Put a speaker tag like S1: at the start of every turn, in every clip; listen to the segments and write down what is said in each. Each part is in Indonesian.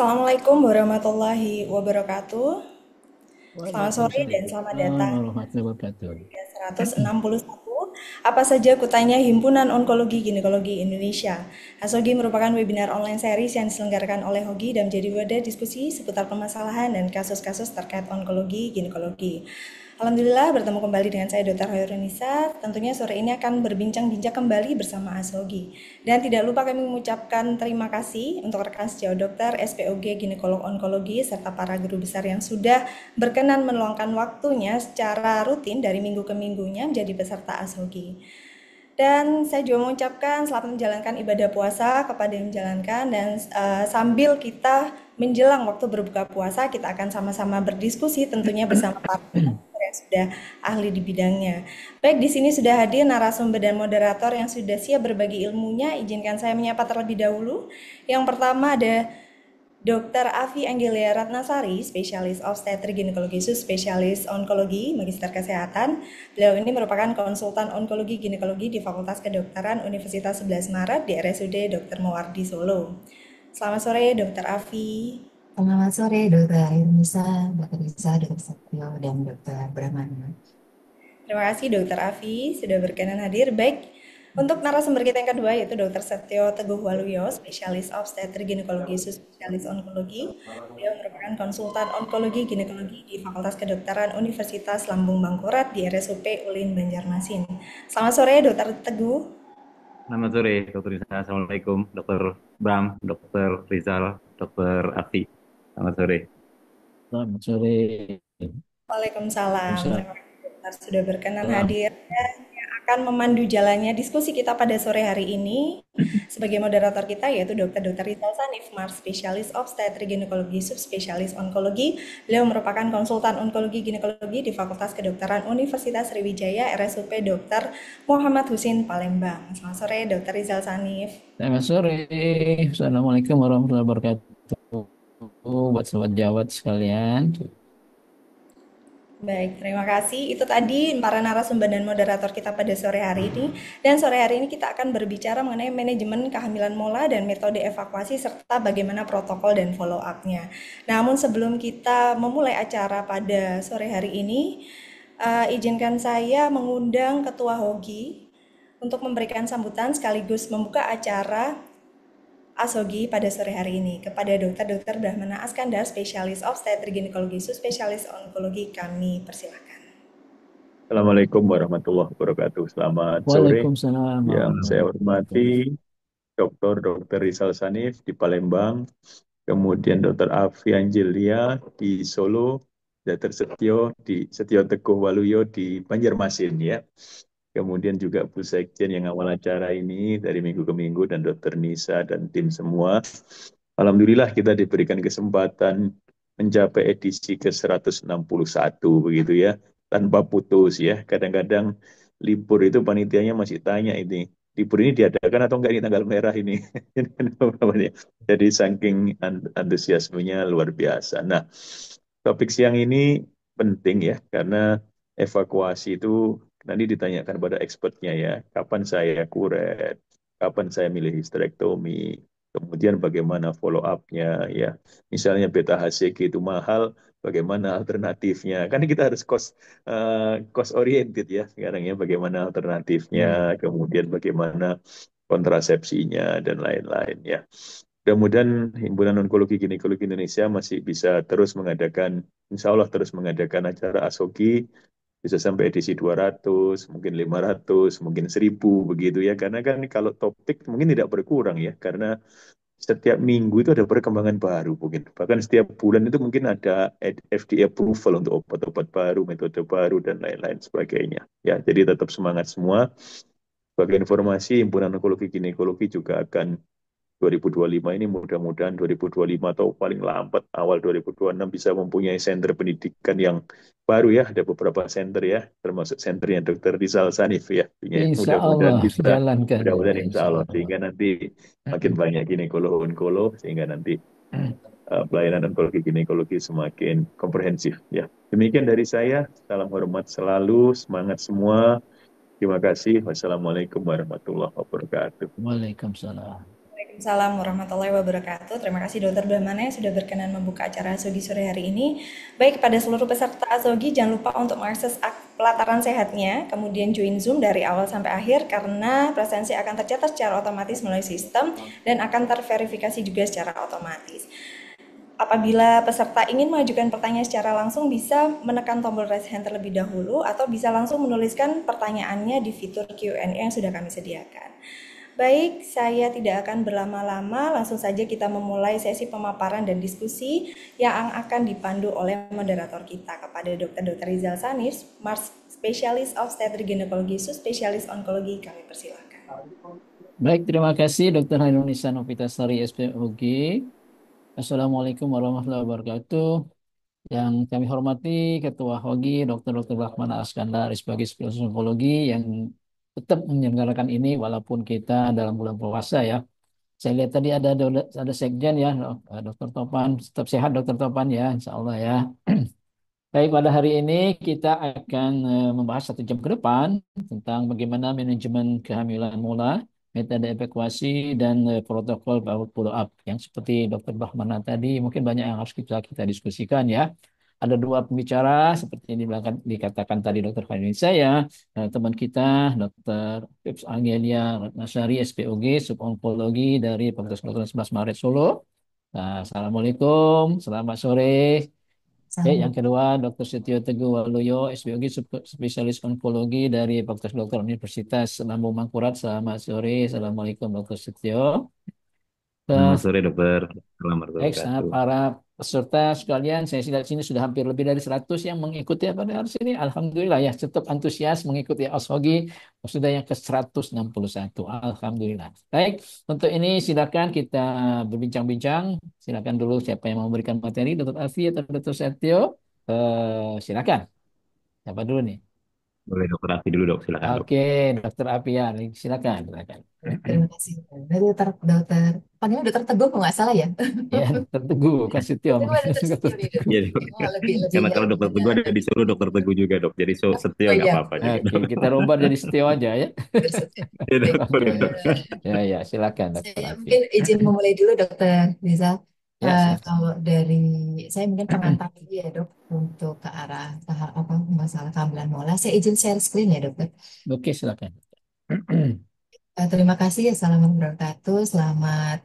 S1: Assalamualaikum warahmatullahi wabarakatuh. Selamat sore dan selamat
S2: Waalaikumsalam
S1: datang
S2: warahmatullahi wabarakatuh.
S1: di 161. Apa saja kutanya Himpunan Onkologi Ginekologi Indonesia. Hasogi merupakan webinar online series yang diselenggarakan oleh Hogi dan menjadi wadah diskusi seputar permasalahan dan kasus-kasus terkait onkologi ginekologi. Alhamdulillah bertemu kembali dengan saya Dr. Hoirunisa. Tentunya sore ini akan berbincang-bincang kembali bersama Asogi. Dan tidak lupa kami mengucapkan terima kasih untuk rekan sejauh dokter, SPOG, ginekolog onkologi, serta para guru besar yang sudah berkenan meluangkan waktunya secara rutin dari minggu ke minggunya menjadi peserta Asogi. Dan saya juga mengucapkan selamat menjalankan ibadah puasa kepada yang menjalankan dan sambil kita menjelang waktu berbuka puasa kita akan sama-sama berdiskusi tentunya bersama para yang sudah ahli di bidangnya. Baik, di sini sudah hadir narasumber dan moderator yang sudah siap berbagi ilmunya. Izinkan saya menyapa terlebih dahulu. Yang pertama ada Dr. Afi Anggelia Ratnasari, spesialis obstetrik ginekologi spesialis onkologi, magister kesehatan. Beliau ini merupakan konsultan onkologi ginekologi di Fakultas Kedokteran Universitas 11 Maret di RSUD Dr. Muwardi Solo. Selamat sore, Dr. Afi.
S3: Selamat sore, Dokter Irmisa, Dokter Risa, Dokter Satrio, dan Dokter Brahmana.
S1: Terima kasih Dr. Afi sudah berkenan hadir. Baik, untuk narasumber kita yang kedua yaitu Dr. Setio Teguh Waluyo, spesialis obstetrik ginekologi spesialis onkologi. Beliau merupakan konsultan onkologi ginekologi di Fakultas Kedokteran Universitas Lambung Mangkurat di RSUP Ulin Banjarmasin. Selamat sore Dr. Teguh.
S4: Selamat sore, Dokter Rizal. Assalamualaikum, Dokter Bram, Dokter Rizal, Dokter Afi. Selamat sore.
S2: Selamat sore.
S1: Waalaikumsalam.
S2: Waalaikumsalam.
S1: Terima kasih dokter sudah berkenan hadir dan yang akan memandu jalannya diskusi kita pada sore hari ini sebagai moderator kita yaitu Dr. Rizal Sanif, Mars spesialis obstetrik ginekologi subspesialis onkologi. Beliau merupakan konsultan onkologi ginekologi di Fakultas Kedokteran Universitas Sriwijaya RSUP Dr. Muhammad Husin Palembang. Selamat sore Dr. Rizal Sanif.
S2: Selamat sore. Assalamualaikum warahmatullahi wabarakatuh. Buat sobat Jawat sekalian.
S1: Baik, terima kasih. Itu tadi para narasumber dan moderator kita pada sore hari ini. Dan sore hari ini kita akan berbicara mengenai manajemen kehamilan mola dan metode evakuasi serta bagaimana protokol dan follow up-nya. Namun sebelum kita memulai acara pada sore hari ini, izinkan saya mengundang Ketua Hogi untuk memberikan sambutan sekaligus membuka acara Asogi pada sore hari ini kepada Dr. Brahmana Askandar, spesialis obstetrik ginekologi subspesialis onkologi, kami persilakan.
S4: Assalamualaikum warahmatullahi wabarakatuh. Selamat sore.
S2: Waalaikumsalam
S4: Yang saya
S2: warahmatullahi
S4: hormati
S2: wabarakatuh.
S4: Dr. Rizal Sanif di Palembang, kemudian Dr. Afi Angelia di Solo, Dr. Setio Teguh Waluyo di Banjarmasin ya. Kemudian juga Bu Sekjen yang awal acara ini dari minggu ke minggu dan Dr. Nisa dan tim semua. Alhamdulillah kita diberikan kesempatan mencapai edisi ke-161 begitu ya, tanpa putus ya. Kadang-kadang libur itu panitianya masih tanya ini, libur ini diadakan atau enggak ini tanggal merah ini. Jadi saking antusiasmenya luar biasa. Nah, topik siang ini penting ya, karena evakuasi itu nanti ditanyakan pada expertnya ya, kapan saya kuret, kapan saya milih histerektomi, kemudian bagaimana follow up-nya ya. Misalnya beta HCG itu mahal, bagaimana alternatifnya? Kan kita harus cost oriented ya sekarang ya, bagaimana alternatifnya, kemudian bagaimana kontrasepsinya dan lain-lain ya. Mudah-mudahan Himpunan Onkologi Ginekologi Indonesia masih bisa terus mengadakan, insya Allah terus mengadakan acara ASOGI, bisa sampai edisi 200, mungkin 500, mungkin 1000 begitu ya. Karena kan kalau topik mungkin tidak berkurang ya, karena setiap minggu itu ada perkembangan baru mungkin. Bahkan setiap bulan itu mungkin ada FDA approval untuk obat-obat baru, metode baru, dan lain-lain sebagainya. Ya, jadi tetap semangat semua. Sebagai informasi, Himpunan Onkologi Ginekologi juga akan 2025 ini mudah-mudahan 2025 atau paling lambat awal 2026 bisa mempunyai center pendidikan yang baru ya. Ada beberapa center ya, termasuk senternya Dr. Rizal Sanif ya.
S2: Insya
S4: Mudah-mudahan
S2: Allah
S4: bisa,
S2: jalankan itu,
S4: mudah-mudahan insya
S2: insya
S4: Allah.
S2: Allah.
S4: Sehingga nanti makin banyak ginekolog-onkolog, sehingga nanti pelayanan onkologi ginekologi semakin komprehensif ya. Demikian dari saya, salam hormat selalu, semangat semua. Terima kasih. Wassalamualaikum warahmatullahi wabarakatuh.
S2: Waalaikumsalam.
S1: Assalamualaikum warahmatullahi wabarakatuh. Terima kasih Dokter Brahmana yang sudah berkenan membuka acara Asogi sore hari ini. Baik, kepada seluruh peserta Asogi, jangan lupa untuk mengakses pelataran sehatnya, kemudian join Zoom dari awal sampai akhir karena presensi akan tercatat secara otomatis melalui sistem dan akan terverifikasi juga secara otomatis. Apabila peserta ingin mengajukan pertanyaan secara langsung, bisa menekan tombol raise hand terlebih dahulu atau bisa langsung menuliskan pertanyaannya di fitur Q&A yang sudah kami sediakan. Baik, saya tidak akan berlama-lama, langsung saja kita memulai sesi pemaparan dan diskusi yang akan dipandu oleh moderator kita kepada Dr. Rizal Sanif, Mars Specialist of Obstetric Gynecology, Subspesialis Onkologi, kami persilakan.
S2: Baik, terima kasih Dr. Hairunisa Novitasari SPOG. Assalamualaikum warahmatullahi wabarakatuh. Yang kami hormati Ketua HOGI Dr. Rahmana Askandar sebagai spesialis onkologi yang tetap menyelenggarakan ini walaupun kita dalam bulan puasa ya. Saya lihat tadi ada sekjen ya, Dr. Topan. Tetap sehat Dr. Topan ya, insya Allah ya. Baik, pada hari ini kita akan membahas 1 jam ke depan tentang bagaimana manajemen kehamilan mula, metode evakuasi, dan protokol follow up. Yang seperti Dr. Bahmana tadi, mungkin banyak yang harus kita diskusikan ya. Ada 2 pembicara, seperti yang dikatakan tadi Dr. Fahmi saya, teman kita Dr. Pips Angelia Ratnasari, SPOG, Subonkologi dari Fakultas Kedokteran 11 Maret Solo. Nah, Assalamualaikum, selamat sore. Yang kedua, Dr. Setio Teguh Waluyo, SPOG, Spesialis Onkologi dari Fakultas Kedokteran Universitas Lambung Mangkurat. Selamat sore. Assalamualaikum, Dr. Setio.
S5: Selamat sore, Dokter. Selamat
S2: Baik,
S5: wabarakatuh.
S2: para peserta sekalian, saya lihat sini sudah hampir lebih dari 100 yang mengikuti pada hari ini. Alhamdulillah ya, tetap antusias mengikuti Asogi. Sudah yang ke-161. Alhamdulillah. Baik, untuk ini silakan kita berbincang-bincang. Silakan dulu siapa yang mau memberikan materi, Dr. Afi atau Dr. Setio. Silakan. Siapa dulu nih?
S5: Boleh Dokter Afi dulu, Dok. Silakan, Dok.
S2: Oke, Dr. Afian, silakan.
S3: Terima kasih. Dokter, panggilnya dokter Teguh kok nggak salah ya?
S2: Ya, Dr. Teguh, kasih Setio.
S3: Itu kan dokter Setio nih, Dok.
S5: Iya, Dok.
S3: Lebih
S5: Karena kalau Dokter
S3: nggak
S5: Teguh ada di Solo, Dokter Teguh juga, Dok. Jadi Setio
S3: Oh
S5: nggak
S3: iya,
S5: apa-apa juga,
S2: Oke,
S5: Dok.
S2: kita rubah jadi Setio aja ya.
S3: dokter Setio.
S5: Iya, Dok.
S3: Baik,
S2: Oke.
S5: Boleh, Dok.
S2: Ya, silakan Dr.
S3: saya
S2: Afi.
S3: mungkin izin memulai dulu, Dokter Rizal.
S2: Ya, silakan.
S3: Kalau dari saya mungkin pengantar dulu ya, Dok, untuk ke arah apa masalah kehamilan mola. Saya izin share screen ya, Dokter.
S2: Oke, silakan.
S3: Terima kasih. Assalamualaikum warahmatullahi wabarakatuh. Selamat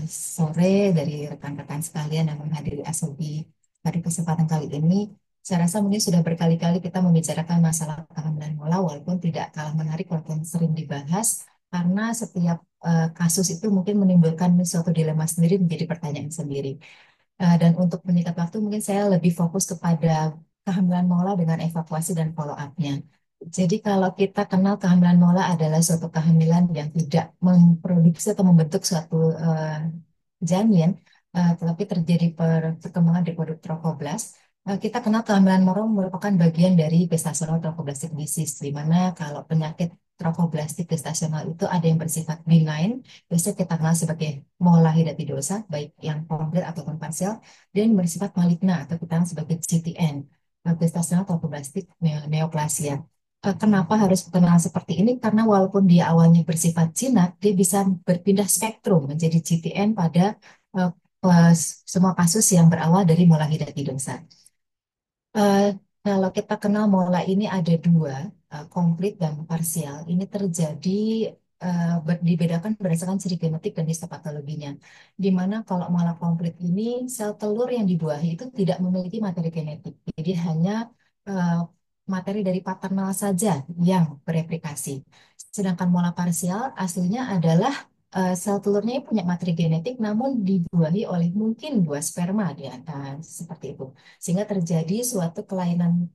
S3: sore dari rekan-rekan sekalian yang menghadiri Asobi pada kesempatan kali ini. Saya rasa mungkin sudah berkali-kali kita membicarakan masalah kehamilan mola, walaupun tidak kalah menarik walaupun sering dibahas, karena setiap kasus itu mungkin menimbulkan suatu dilema sendiri, menjadi pertanyaan sendiri. Dan untuk menyingkat waktu, mungkin saya lebih fokus kepada kehamilan mola dengan evakuasi dan follow up-nya. Jadi kalau kita kenal kehamilan mola adalah suatu kehamilan yang tidak memproduksi atau membentuk suatu janin, tetapi terjadi perkembangan reproduk trofoblast. Kita kenal kehamilan mola merupakan bagian dari gestational trophoblastic disease, di mana kalau penyakit trophoblastik gestasional itu ada yang bersifat benign, biasanya kita kenal sebagai mola hidatidosa, baik yang komplit ataupun parsial, dan yang bersifat maligna atau kita kenal sebagai GTN, gestational trophoblastic neoplasia. Kenapa harus kenal seperti ini? Karena walaupun dia awalnya bersifat jinak, dia bisa berpindah spektrum menjadi GTN pada semua kasus yang berawal dari mola hidatidosa. Kalau kita kenal mola ini ada 2, komplit dan parsial. Ini terjadi dibedakan berdasarkan ciri genetik dan histopatologinya. Di mana kalau mola komplit ini sel telur yang dibuahi itu tidak memiliki materi genetik. Jadi hanya materi dari paternal saja yang bereplikasi. Sedangkan mola parsial aslinya adalah sel telurnya punya materi genetik namun dibuahi oleh mungkin 2 sperma seperti itu. Sehingga terjadi suatu kelainan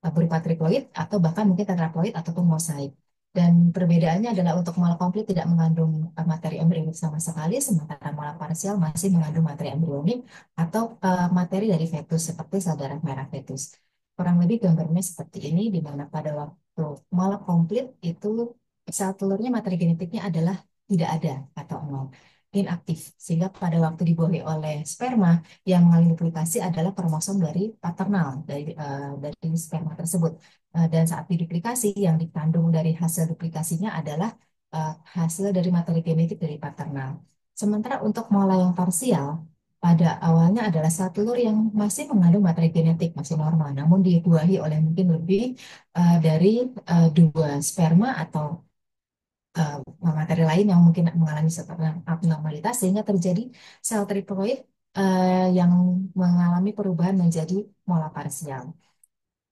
S3: berupa triploid atau bahkan mungkin tetraploid ataupun mosaik. Dan perbedaannya adalah untuk mola komplit tidak mengandung materi embrionik sama sekali, sementara mola parsial masih mengandung materi embrionik atau materi dari fetus seperti sel darah merah fetus. Kurang lebih gambarnya seperti ini, di mana pada waktu mola komplit itu sel telurnya materi genetiknya adalah tidak ada atau nol, inaktif. Sehingga pada waktu dibuahi oleh sperma, yang mengalami duplikasi adalah kromosom dari paternal dari sperma tersebut. Dan saat diduplikasi, yang dikandung dari hasil duplikasinya adalah hasil dari materi genetik dari paternal. Sementara untuk mola yang parsial, pada awalnya adalah sel telur yang masih mengandung materi genetik, masih normal, namun dibuahi oleh mungkin lebih dari dua sperma atau uh, materi lain yang mungkin mengalami suatu abnormalitas sehingga terjadi sel triploid yang mengalami perubahan menjadi mola parsial.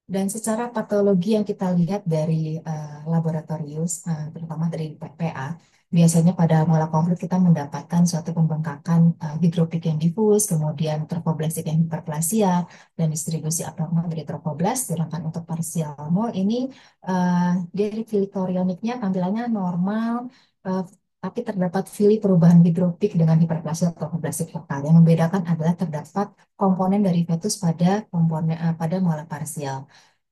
S3: Dan secara patologi yang kita lihat dari laboratorium, terutama dari PPA, biasanya pada mola konflik kita mendapatkan suatu pembengkakan hidropik yang difus, kemudian trofoblast yang hiperplasia, dan distribusi abnormal dari trofoblast. Sedangkan untuk parsial mol ini dari filitorioniknya tampilannya normal, uh, tapi terdapat fili perubahan hidropik dengan hiperplasia trofoblastik vokal. Yang membedakan adalah terdapat komponen dari fetus pada komponen pada mola parsial.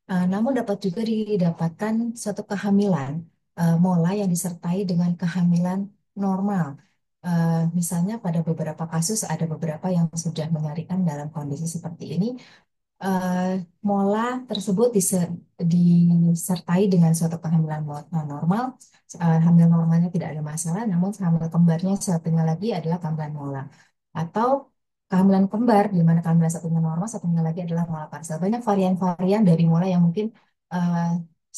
S3: Namun dapat juga didapatkan suatu kehamilan mola yang disertai dengan kehamilan normal. Misalnya pada beberapa kasus ada beberapa yang sudah mengerikan dalam kondisi seperti ini. eh, Mola tersebut disertai dengan suatu kehamilan normal. Hamil normalnya tidak ada masalah, namun hamil kembarnya satunya lagi adalah kehamilan mola. Atau kehamilan kembar, di mana kehamilan satunya normal, satunya lagi adalah mola parsial. Banyak varian-varian dari mola yang mungkin eh,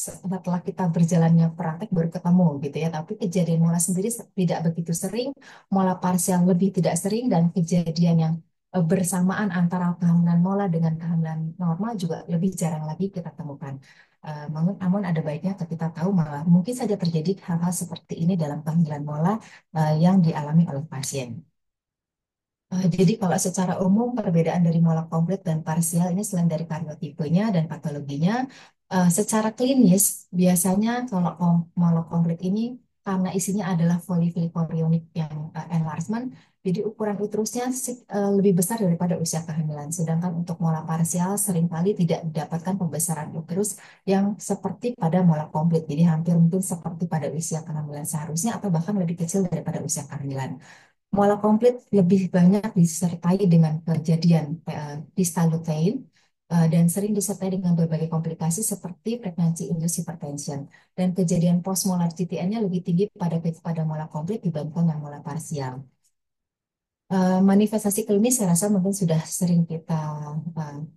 S3: setelah kita berjalannya praktek baru ketemu gitu ya. Tapi kejadian mola sendiri tidak begitu sering, mola parsial lebih tidak sering, dan kejadian yang bersamaan antara kehamilan mola dengan kehamilan normal juga lebih jarang lagi kita temukan. Namun ada baiknya kita tahu malah mungkin saja terjadi hal-hal seperti ini dalam kehamilan mola yang dialami oleh pasien. Jadi kalau secara umum perbedaan dari mola komplit dan parsial ini selain dari kariotipenya dan patologinya, secara klinis biasanya kalau mola komplit ini karena isinya adalah folifiliforionik yang enlargement, jadi ukuran uterusnya lebih besar daripada usia kehamilan. Sedangkan untuk mola parsial seringkali tidak didapatkan pembesaran uterus yang seperti pada mola komplit, jadi hampir mungkin seperti pada usia kehamilan seharusnya atau bahkan lebih kecil daripada usia kehamilan. Mola komplit lebih banyak disertai dengan kejadian distal lutein dan sering disertai dengan berbagai komplikasi seperti pregnancy induced hypertension. Dan kejadian postmolar GTN-nya lebih tinggi pada mola komplit dibandingkan yang mola parsial. Manifestasi klinis saya rasa mungkin sudah sering kita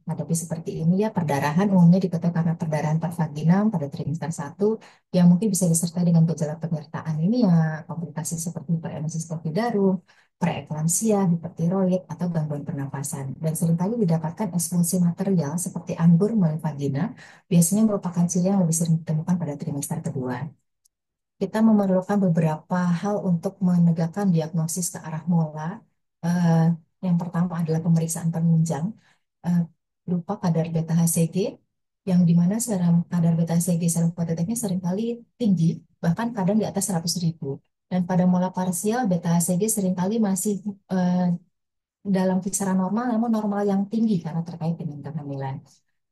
S3: hadapi seperti ini ya. Perdarahan umumnya diketahui karena perdarahan pervaginam pada trimester 1 yang mungkin bisa disertai dengan gejala penyertaan ini ya, komplikasi seperti hiperemesis porfidarum, preeklamsia, hipertiroid, atau gangguan pernapasan. Dan seringkali didapatkan ekspulsi material seperti anggur melalui vagina, biasanya merupakan ciri yang lebih sering ditemukan pada trimester kedua. Kita memerlukan beberapa hal untuk menegakkan diagnosis ke arah mola. Eh, yang pertama adalah pemeriksaan penunjang eh, berupa kadar beta HCG, yang dimana kadar beta HCG serum kuantitatifnya seringkali tinggi, bahkan kadang di atas 100.000. Dan pada mola parsial beta HCG seringkali masih dalam kisaran normal, namun normal yang tinggi karena terkait dengan kehamilan.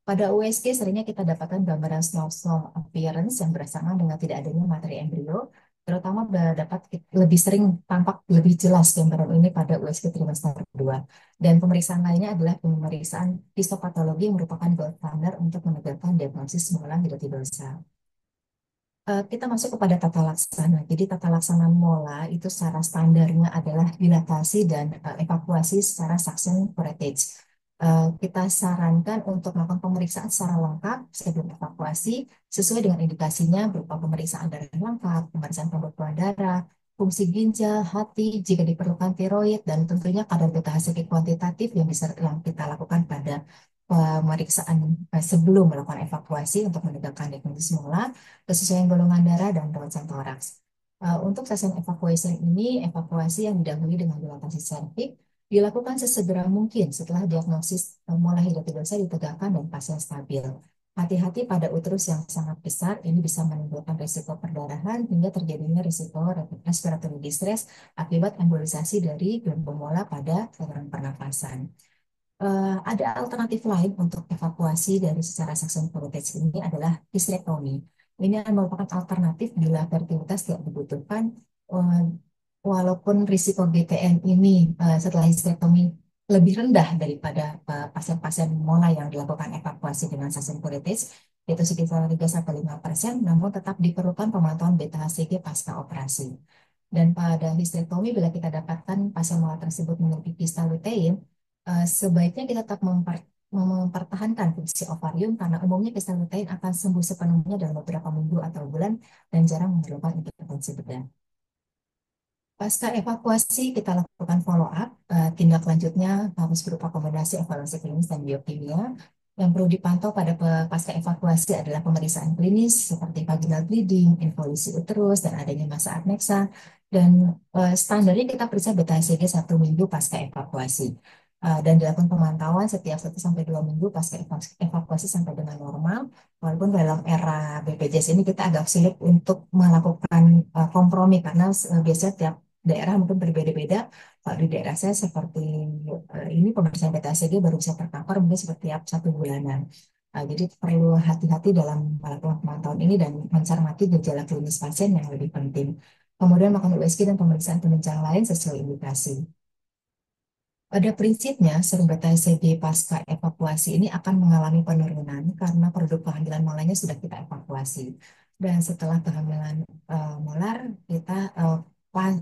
S3: Pada USG seringnya kita dapatkan gambaran snow appearance yang bersamaan dengan tidak adanya materi embrio, terutama dapat lebih sering tampak lebih jelas gambaran ini pada USG trimester kedua. Dan pemeriksaan lainnya adalah pemeriksaan histopatologi yang merupakan gold standard untuk menegakkan diagnosis mola hidatidosa. Kita masuk kepada tata laksana. Jadi tata laksana mola itu secara standarnya adalah dilatasi dan evakuasi secara suction curettage. Kita sarankan untuk melakukan pemeriksaan secara lengkap sebelum evakuasi sesuai dengan indikasinya berupa pemeriksaan darah lengkap, pemeriksaan pembekuan darah, fungsi ginjal, hati, jika diperlukan tiroid, dan tentunya kadar beta HCG kuantitatif yang kita lakukan pada pemeriksaan sebelum melakukan evakuasi untuk menegakkan diagnosis mola, kesesuaian golongan darah, dan ronsen toraks. Untuk session evakuasi yang didahului dengan dilatasi serviks dilakukan sesegera mungkin setelah diagnosis mola hidatidosa ditegakkan dan pasien stabil. Hati-hati pada uterus yang sangat besar, ini bisa menimbulkan risiko perdarahan hingga terjadinya risiko respiratory distress akibat embolisasi dari gelombang mola pada saluran pernafasan. Ada alternatif lain untuk evakuasi dari secara suction curettage ini adalah hysterektomi. Ini merupakan alternatif bila fertilitas tidak dibutuhkan, walaupun risiko GTN ini setelah hysterektomi lebih rendah daripada pasien-pasien mola yang dilakukan evakuasi dengan suction curettage. yaitu sekitar 3-5%, namun tetap diperlukan pemantauan beta HCG pasca operasi. Dan pada histerektomi, bila kita dapatkan pasien molar tersebut memiliki kista lutein, sebaiknya kita tetap mempertahankan fungsi ovarium karena umumnya kista lutein akan sembuh sepenuhnya dalam beberapa minggu atau bulan dan jarang memerlukan intervensi bedah. Pasca evakuasi kita lakukan follow up. Tindak lanjutnya harus berupa kombinasi evaluasi klinis dan biokimia. Yang perlu dipantau pada pasca evakuasi adalah pemeriksaan klinis seperti vaginal bleeding, involusi uterus, dan adanya massa adnexa. Dan standarnya kita periksa beta HCG 1 minggu pasca evakuasi. Dan dilakukan pemantauan setiap 1-2 minggu pasca evakuasi sampai dengan normal. Walaupun dalam era BPJS ini kita agak sulit untuk melakukan kompromi karena biasanya tiap daerah mungkin berbeda-beda. Kalau di daerah saya seperti ini pemeriksaan beta HCG baru bisa tercover mungkin setiap 1 bulanan. Jadi perlu hati-hati dalam melakukan pemantauan ini dan mencermati gejala klinis pasien yang lebih penting. Kemudian melakukan USG dan pemeriksaan penunjang lain sesuai indikasi. Pada prinsipnya, serum beta HCG pasca evakuasi ini akan mengalami penurunan karena produk kehamilan molarnya sudah kita evakuasi. Dan setelah kehamilan molar, kita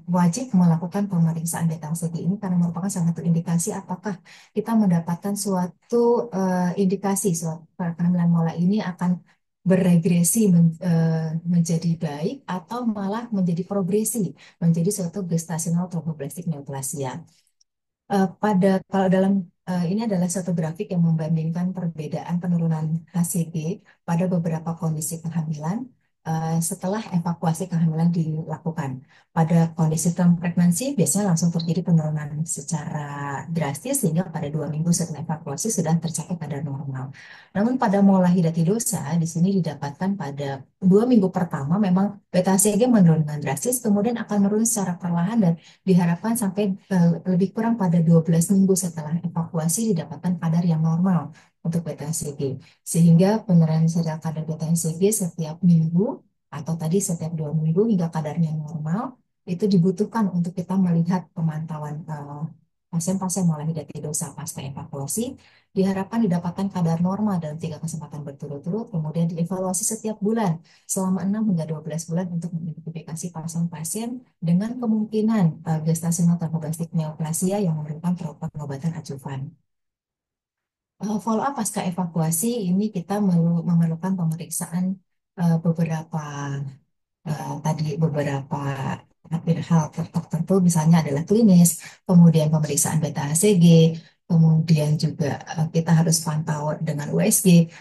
S3: wajib melakukan pemeriksaan beta HCG ini karena merupakan salah satu indikasi apakah kita mendapatkan suatu indikasi suatu kehamilan molar ini akan beregresi menjadi baik atau malah menjadi progresi menjadi suatu gestasional tromboblastik neoplasia. Kalau dalam ini adalah satu grafik yang membandingkan perbedaan penurunan HCG pada beberapa kondisi kehamilan setelah evakuasi kehamilan dilakukan. Pada kondisi term pregnancy biasanya langsung terjadi penurunan secara drastis sehingga pada 2 minggu setelah evakuasi sudah tercapai kadar normal. Namun pada mola hidatidosa di sini didapatkan pada 2 minggu pertama memang beta HCG menurun dengan drastis, kemudian akan menurun secara perlahan dan diharapkan sampai lebih kurang pada 12 minggu setelah evakuasi didapatkan kadar yang normal untuk beta HCG. Sehingga penurunan kadar beta HCG setiap minggu atau tadi setiap 2 minggu hingga kadarnya normal itu dibutuhkan untuk kita melihat pemantauan pasien-pasien molar hidatidosa pasca evakuasi. Diharapkan didapatkan kadar normal dalam 3 kesempatan berturut-turut, kemudian dievaluasi setiap bulan selama 6 hingga 12 bulan untuk mengidentifikasi pasien-pasien dengan kemungkinan gestasional tromboblastik neoplasia yang memerlukan pengobatan adjuvan. Follow up pasca evakuasi ini kita memerlukan pemeriksaan beberapa hal tertentu, misalnya adalah klinis, kemudian pemeriksaan beta HCG, kemudian juga kita harus pantau dengan USG.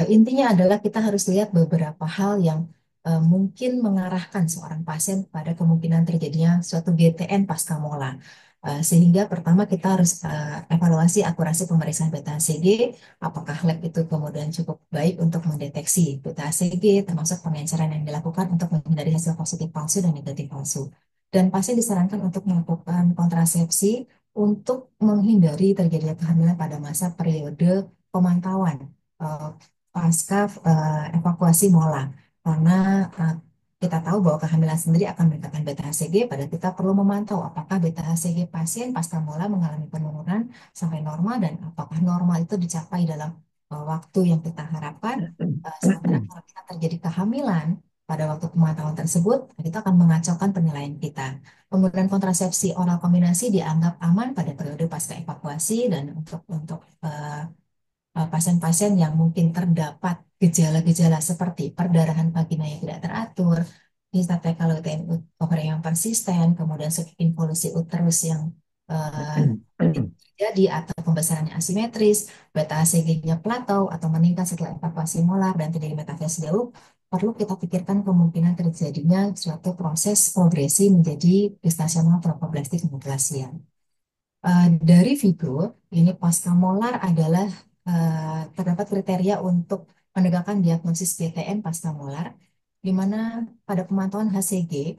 S3: Intinya adalah kita harus lihat beberapa hal yang mungkin mengarahkan seorang pasien pada kemungkinan terjadinya suatu GTN pasca mola. Sehingga pertama kita harus evaluasi akurasi pemeriksaan beta HCG, apakah lab itu kemudian cukup baik untuk mendeteksi beta HCG, termasuk pengenceran yang dilakukan untuk menghindari hasil positif palsu dan negatif palsu. Dan pasien disarankan untuk melakukan kontrasepsi untuk menghindari terjadinya kehamilan pada masa periode pemantauan pasca evakuasi mola. Karena kita tahu bahwa kehamilan sendiri akan meningkatkan beta HCG, pada kita perlu memantau apakah beta HCG pasien pasca mola mengalami penurunan sampai normal dan apakah normal itu dicapai dalam waktu yang kita harapkan. Sementara kalau kita terjadi kehamilan pada waktu pemantauan tersebut, kita akan mengacaukan penilaian kita. Penggunaan kontrasepsi oral kombinasi dianggap aman pada periode pasca evakuasi dan untuk pasien-pasien yang mungkin terdapat gejala-gejala seperti perdarahan vagina yang tidak teratur, histerektomi lutein ovarium yang persisten, kemudian involusi uterus yang terjadi atau pembesarannya asimetris, beta HCG-nya plateau atau meningkat setelah evakuasi molar dan tidak metastase jauh, perlu kita pikirkan kemungkinan terjadinya suatu proses progresi menjadi gestasional tromboblastik neoplasia. Dari figur ini pasca molar adalah terdapat kriteria untuk menegakkan diagnosis GTN pasca molar, di mana pada pemantauan HCG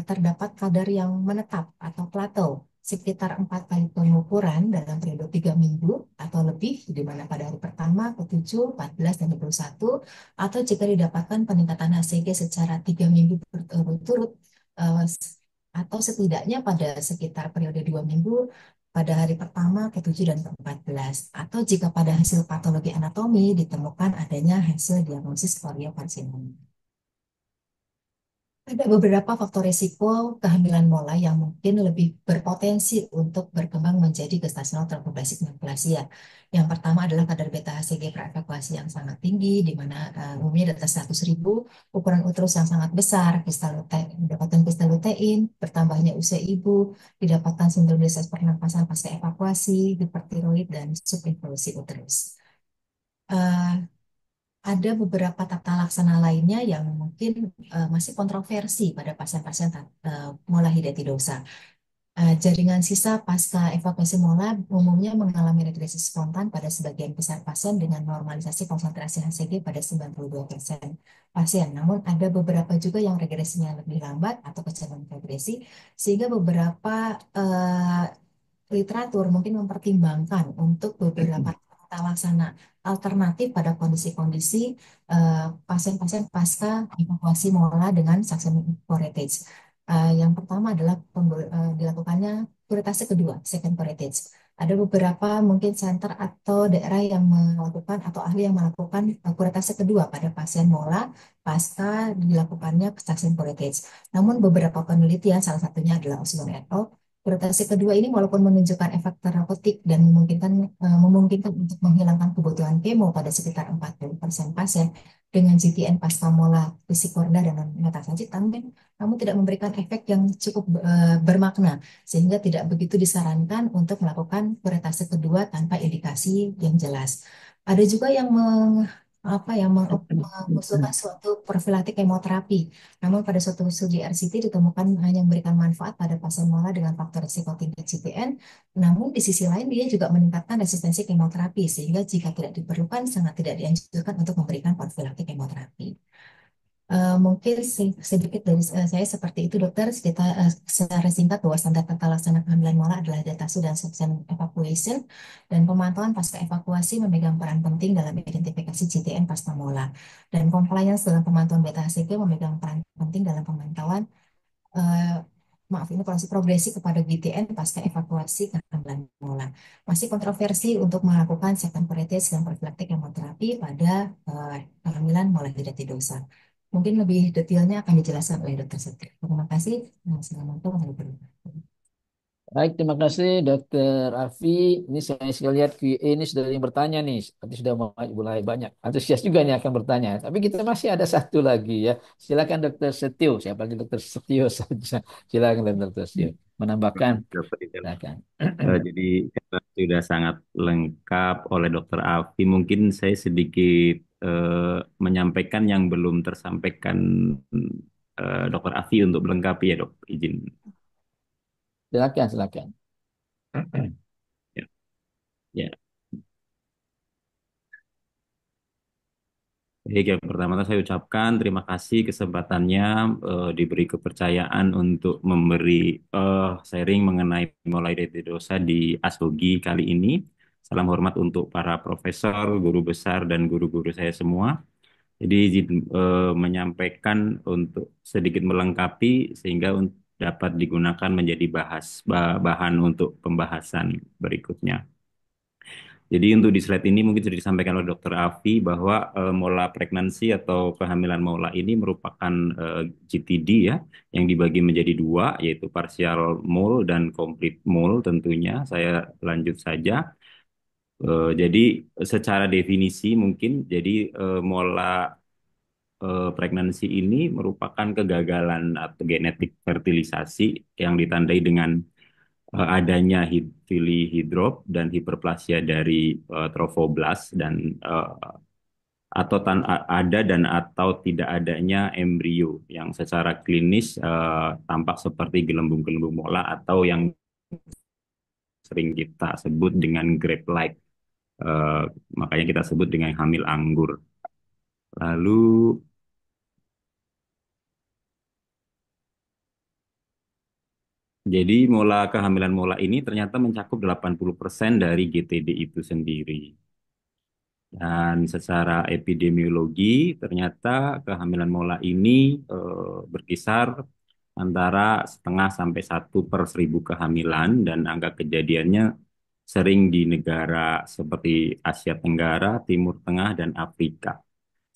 S3: terdapat kadar yang menetap atau plateau sekitar 4 kali pengukuran dalam periode 3 minggu atau lebih, di mana pada hari pertama, ke-7, 14, dan 21, atau jika didapatkan peningkatan HCG secara 3 minggu berturut-turut atau setidaknya pada sekitar periode 2 minggu pada hari pertama, ke-7, dan ke-14. Atau jika pada hasil patologi anatomi ditemukan adanya hasil diagnosis koriokarsinoma. Ada beberapa faktor risiko kehamilan mola yang mungkin lebih berpotensi untuk berkembang menjadi gestasional tromboplastik neoplasia. Yang pertama adalah kadar beta HCG praevakuasi yang sangat tinggi, di mana umumnya di atas 100.000, ukuran uterus yang sangat besar, mendapatkan kristal lutein, bertambahnya usia ibu, didapatkan sindrom desas pernapasan pasca evakuasi, hipertiroid, dan subinvolusi uterus. Eh, ada beberapa tata laksana lainnya yang mungkin masih kontroversi pada pasien-pasien mola hidatidosa. Jaringan sisa pasca evakuasi mola umumnya mengalami regresi spontan pada sebagian besar pasien dengan normalisasi konsentrasi HCG pada 92% pasien. Namun ada beberapa juga yang regresinya lebih lambat atau kecenderungan regresi, sehingga beberapa literatur mungkin mempertimbangkan untuk beberapa tata laksana alternatif pada kondisi-kondisi pasien-pasien pasca evakuasi mola dengan suction curettage. Yang pertama adalah dilakukannya kuretase kedua, second curettage. Ada beberapa mungkin center atau daerah yang melakukan atau ahli yang melakukan kuretase kedua pada pasien mola pasca dilakukannya suction curettage. Namun beberapa penelitian, salah satunya adalah Osborne et al., prioritas kedua ini walaupun menunjukkan efek terapeutik dan memungkinkan untuk menghilangkan kebutuhan kemo pada sekitar 40% pasien dengan GTN pasca mola risiko rendah dan metastatik, namun tidak memberikan efek yang cukup bermakna, sehingga tidak begitu disarankan untuk melakukan prioritas kedua tanpa indikasi yang jelas. Ada juga yang mengusulkan suatu profilaktik kemoterapi. Namun pada suatu studi RCT ditemukan hanya memberikan manfaat pada pasien mola dengan faktor risiko tinggi GTN. Namun di sisi lain dia juga meningkatkan resistensi kemoterapi, sehingga jika tidak diperlukan sangat tidak dianjurkan untuk memberikan profilaktik kemoterapi. Mungkin sedikit dari saya seperti itu, dokter. Secara singkat bahwa standar tata laksana kehamilan mola adalah datasu dan suction evacuation, dan pemantauan pasca evakuasi memegang peran penting dalam identifikasi GTN pasca mola, dan compliance dalam pemantauan beta HCG memegang peran penting dalam pemantauan ini progresi kepada GTN pasca evakuasi kehamilan mola. Masih kontroversi untuk melakukan second curettage dan profilaktik kemoterapi pada kehamilan mola hidatidosa. Mungkin lebih detailnya akan dijelaskan oleh Dr. Setia. Terima kasih. Assalamualaikum warahmatullahi wabarakatuh.
S2: Baik, terima kasih Dokter Afi. Ini saya sekali lihat QA ini sudah ada yang bertanya nih. Nanti sudah mulai banyak. Antusias juga nih akan bertanya. Tapi kita masih ada satu lagi ya. Silakan Dokter Setio. Saya panggil Dokter Setio saja. Silakan Dokter Setio. Menambahkan.
S5: Dokter Ida.
S2: Silakan.
S5: Jadi karena sudah sangat lengkap oleh Dokter Afi, mungkin saya sedikit menyampaikan yang belum tersampaikan Dokter Afi untuk melengkapi ya dok, izin.
S2: Silakan, silakan.
S5: Ya, ya. Baik, yang pertama saya ucapkan terima kasih kesempatannya diberi kepercayaan untuk memberi sharing mengenai mulai dari dosa di Asogi kali ini. Salam hormat untuk para profesor, guru besar, dan guru-guru saya semua. Jadi izin menyampaikan untuk sedikit melengkapi sehingga dapat digunakan menjadi bahan untuk pembahasan berikutnya. Jadi untuk di slide ini mungkin sudah disampaikan oleh Dr. Afi bahwa mola pregnancy atau kehamilan mola ini merupakan GTD ya, yang dibagi menjadi dua, yaitu partial mole dan complete mole tentunya. Saya lanjut saja. Jadi secara definisi mungkin, jadi mola pregnancy ini merupakan kegagalan atau genetik fertilisasi yang ditandai dengan adanya fili hidrop dan hiperplasia dari trofoblast dan atau ada dan atau tidak adanya embrio yang secara klinis tampak seperti gelembung-gelembung mola atau yang sering kita sebut dengan grape-like. Makanya kita sebut dengan hamil anggur. Lalu jadi kehamilan mola ini ternyata mencakup 80% dari GTD itu sendiri. Dan secara epidemiologi ternyata kehamilan mola ini berkisar antara setengah sampai 1/1000 kehamilan, dan angka kejadiannya sering di negara seperti Asia Tenggara, Timur Tengah, dan Afrika.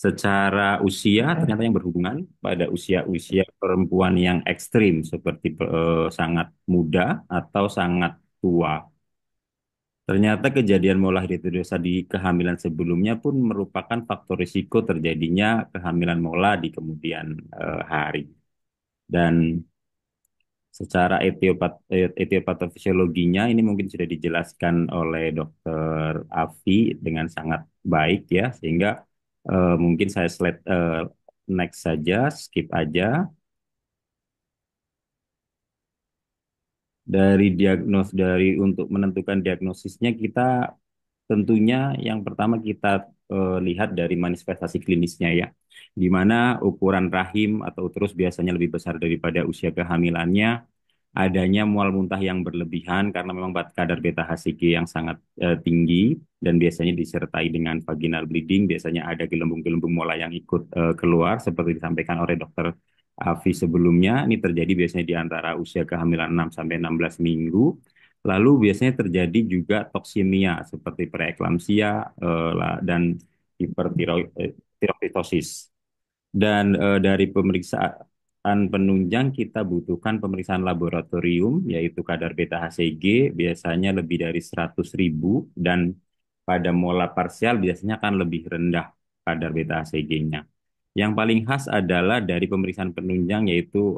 S5: Secara usia ternyata yang berhubungan pada usia-usia perempuan yang ekstrim seperti sangat muda atau sangat tua. Ternyata kejadian mola hidatidrosa di kehamilan sebelumnya pun merupakan faktor risiko terjadinya kehamilan mola di kemudian hari. Dan secara etiopatofisiologinya ini mungkin sudah dijelaskan oleh Dokter Afi dengan sangat baik ya, sehingga mungkin saya slide next saja, skip aja. Dari untuk menentukan diagnosisnya, kita tentunya yang pertama kita lihat dari manifestasi klinisnya ya, di mana ukuran rahim atau uterus biasanya lebih besar daripada usia kehamilannya, adanya mual muntah yang berlebihan karena memang kadar beta HCG yang sangat tinggi, dan biasanya disertai dengan vaginal bleeding, biasanya ada gelembung-gelembung mola yang ikut keluar seperti disampaikan oleh Dokter Afi sebelumnya. Ini terjadi biasanya di antara usia kehamilan 6 sampai 16 minggu. Lalu biasanya terjadi juga toksimia seperti preeklamsia dan hipertiroiditosis. Dan dari pemeriksaan penunjang kita butuhkan pemeriksaan laboratorium, yaitu kadar beta HCG biasanya lebih dari 100.000, dan pada mola parsial biasanya akan lebih rendah kadar beta HCG-nya. Yang paling khas adalah dari pemeriksaan penunjang, yaitu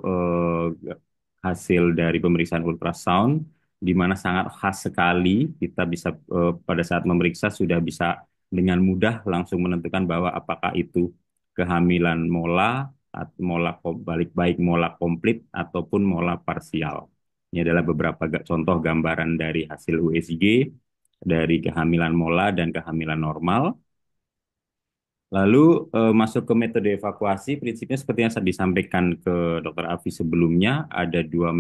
S5: hasil dari pemeriksaan ultrasound, di mana sangat khas sekali. Kita bisa pada saat memeriksa sudah bisa dengan mudah langsung menentukan bahwa apakah itu kehamilan mola, atau baik mola komplit ataupun mola parsial. Ini adalah beberapa contoh gambaran dari hasil USG dari kehamilan mola dan kehamilan normal. Lalu masuk ke metode evakuasi, prinsipnya seperti yang saya disampaikan ke Dr. Afi sebelumnya, ada dua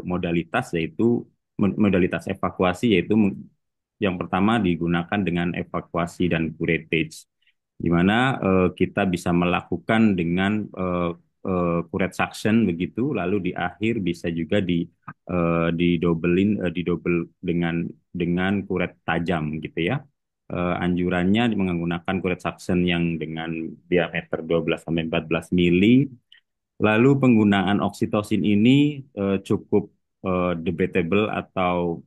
S5: modalitas, yaitu modalitas evakuasi, yaitu yang pertama digunakan dengan evakuasi dan curettage, di mana kita bisa melakukan dengan curette suction begitu, lalu di akhir bisa juga didobel dengan kuret tajam gitu ya. Anjurannya menggunakan curette suction yang dengan diameter 12 sampai 14 mili. Lalu penggunaan oksitosin ini cukup debatable atau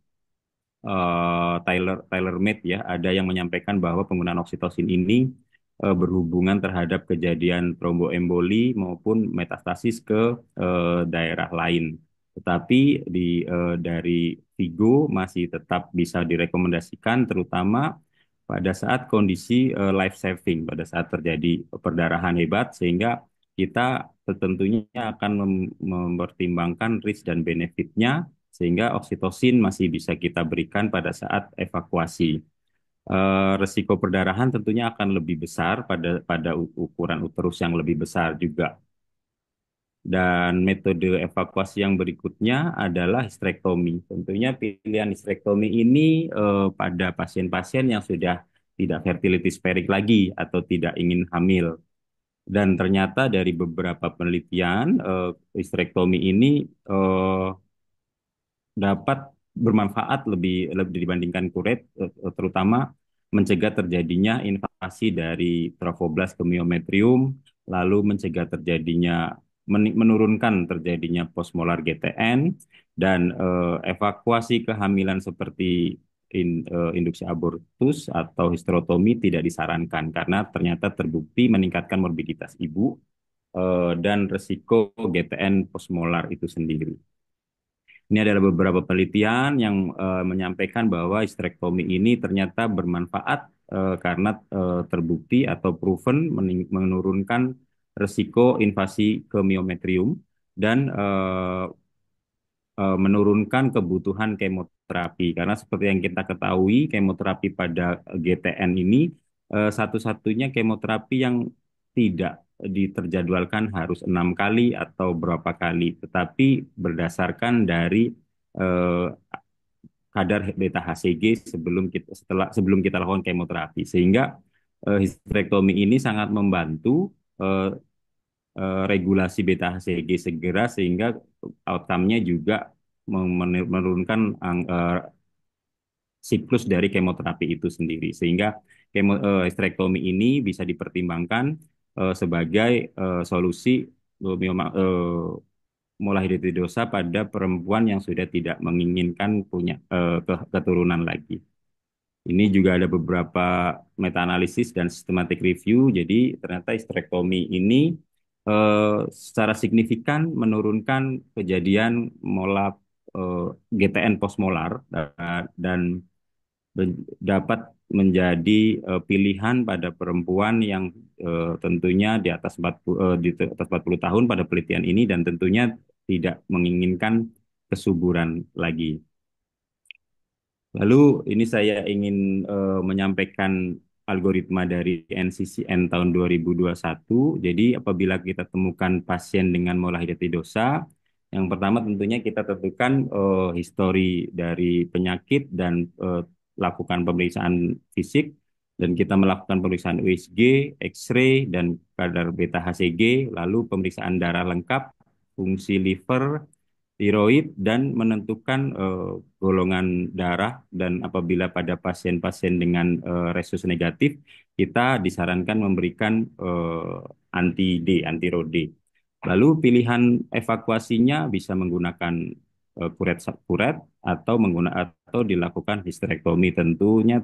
S5: tailor-made ya. Ada yang menyampaikan bahwa penggunaan oksitosin ini berhubungan terhadap kejadian tromboemboli maupun metastasis ke daerah lain. Tetapi dari Vigo masih tetap bisa direkomendasikan, terutama pada saat kondisi life saving, pada saat terjadi perdarahan hebat, sehingga kita tentunya akan mempertimbangkan risk dan benefitnya, sehingga oksitosin masih bisa kita berikan pada saat evakuasi. Resiko perdarahan tentunya akan lebih besar pada ukuran uterus yang lebih besar juga. Dan metode evakuasi yang berikutnya adalah histerektomi. Tentunya pilihan histerektomi ini pada pasien-pasien yang sudah tidak fertility sparing lagi atau tidak ingin hamil. Dan ternyata dari beberapa penelitian, histerektomi ini dapat bermanfaat lebih dibandingkan kuret, terutama mencegah terjadinya invasi dari Trophoblas ke myometrium, lalu mencegah terjadinya menurunkan terjadinya postmolar GTN, dan evakuasi kehamilan seperti induksi abortus atau histerotomi tidak disarankan karena ternyata terbukti meningkatkan morbiditas ibu dan resiko GTN postmolar itu sendiri. Ini adalah beberapa penelitian yang menyampaikan bahwa histerektomi ini ternyata bermanfaat karena terbukti atau proven menurunkan resiko invasi ke myometrium dan menurunkan kebutuhan kemoterapi. Karena seperti yang kita ketahui, kemoterapi pada GTN ini satu-satunya kemoterapi yang tidak diterjadwalkan harus 6 kali atau berapa kali, tetapi berdasarkan dari kadar beta HCG sebelum kita lakukan kemoterapi, sehingga histerektomi ini sangat membantu regulasi beta HCG segera sehingga outcome-nya juga menurunkan siklus dari kemoterapi itu sendiri sehingga histerektomi ini bisa dipertimbangkan sebagai solusi molahidatidosa pada perempuan yang sudah tidak menginginkan punya keturunan lagi. Ini juga ada beberapa meta-analisis dan systematic review. Jadi ternyata histerektomi ini secara signifikan menurunkan kejadian GTN postmolar dan dapat menjadi pilihan pada perempuan yang tentunya di atas 40 tahun pada penelitian ini dan tentunya tidak menginginkan kesuburan lagi. Lalu ini saya ingin menyampaikan algoritma dari NCCN tahun 2021. Jadi apabila kita temukan pasien dengan molahidatidosa, yang pertama tentunya kita tentukan histori dari penyakit dan lakukan pemeriksaan fisik dan kita melakukan pemeriksaan USG, X-ray dan kadar beta HCG, lalu pemeriksaan darah lengkap, fungsi liver, tiroid dan menentukan golongan darah dan apabila pada pasien-pasien dengan resus negatif kita disarankan memberikan anti-ROD. Lalu pilihan evakuasinya bisa menggunakan kuret atau dilakukan histerektomi tentunya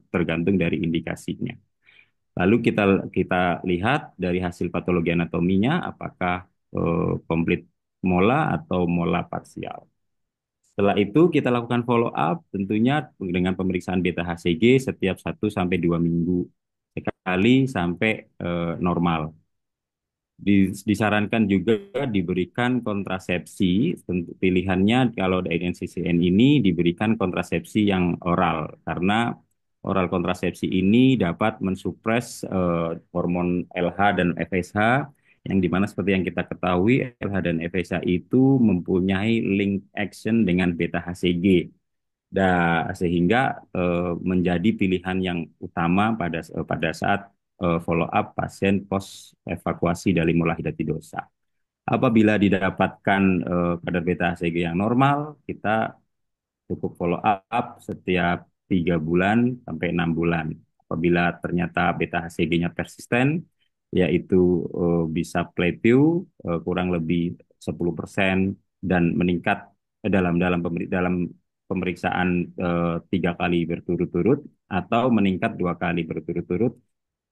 S5: tergantung dari indikasinya. Lalu kita lihat dari hasil patologi anatominya apakah komplit mola atau mola parsial. Setelah itu kita lakukan follow up tentunya dengan pemeriksaan beta HCG setiap 1 sampai 2 minggu sekali sampai normal. Disarankan juga diberikan kontrasepsi, pilihannya kalau dari NCCN ini diberikan kontrasepsi yang oral karena oral kontrasepsi ini dapat mensupres hormon LH dan FSH yang dimana seperti yang kita ketahui LH dan FSH itu mempunyai link action dengan beta HCG. Sehingga menjadi pilihan yang utama pada saat follow up pasien post evakuasi dari molahidatidosa. Apabila didapatkan kadar beta HCG yang normal, kita cukup follow up setiap 3 bulan sampai 6 bulan. Apabila ternyata beta HCG-nya persisten, yaitu bisa plateau kurang lebih 10% dan meningkat dalam pemeriksaan 3 kali berturut-turut atau meningkat 2 kali berturut-turut,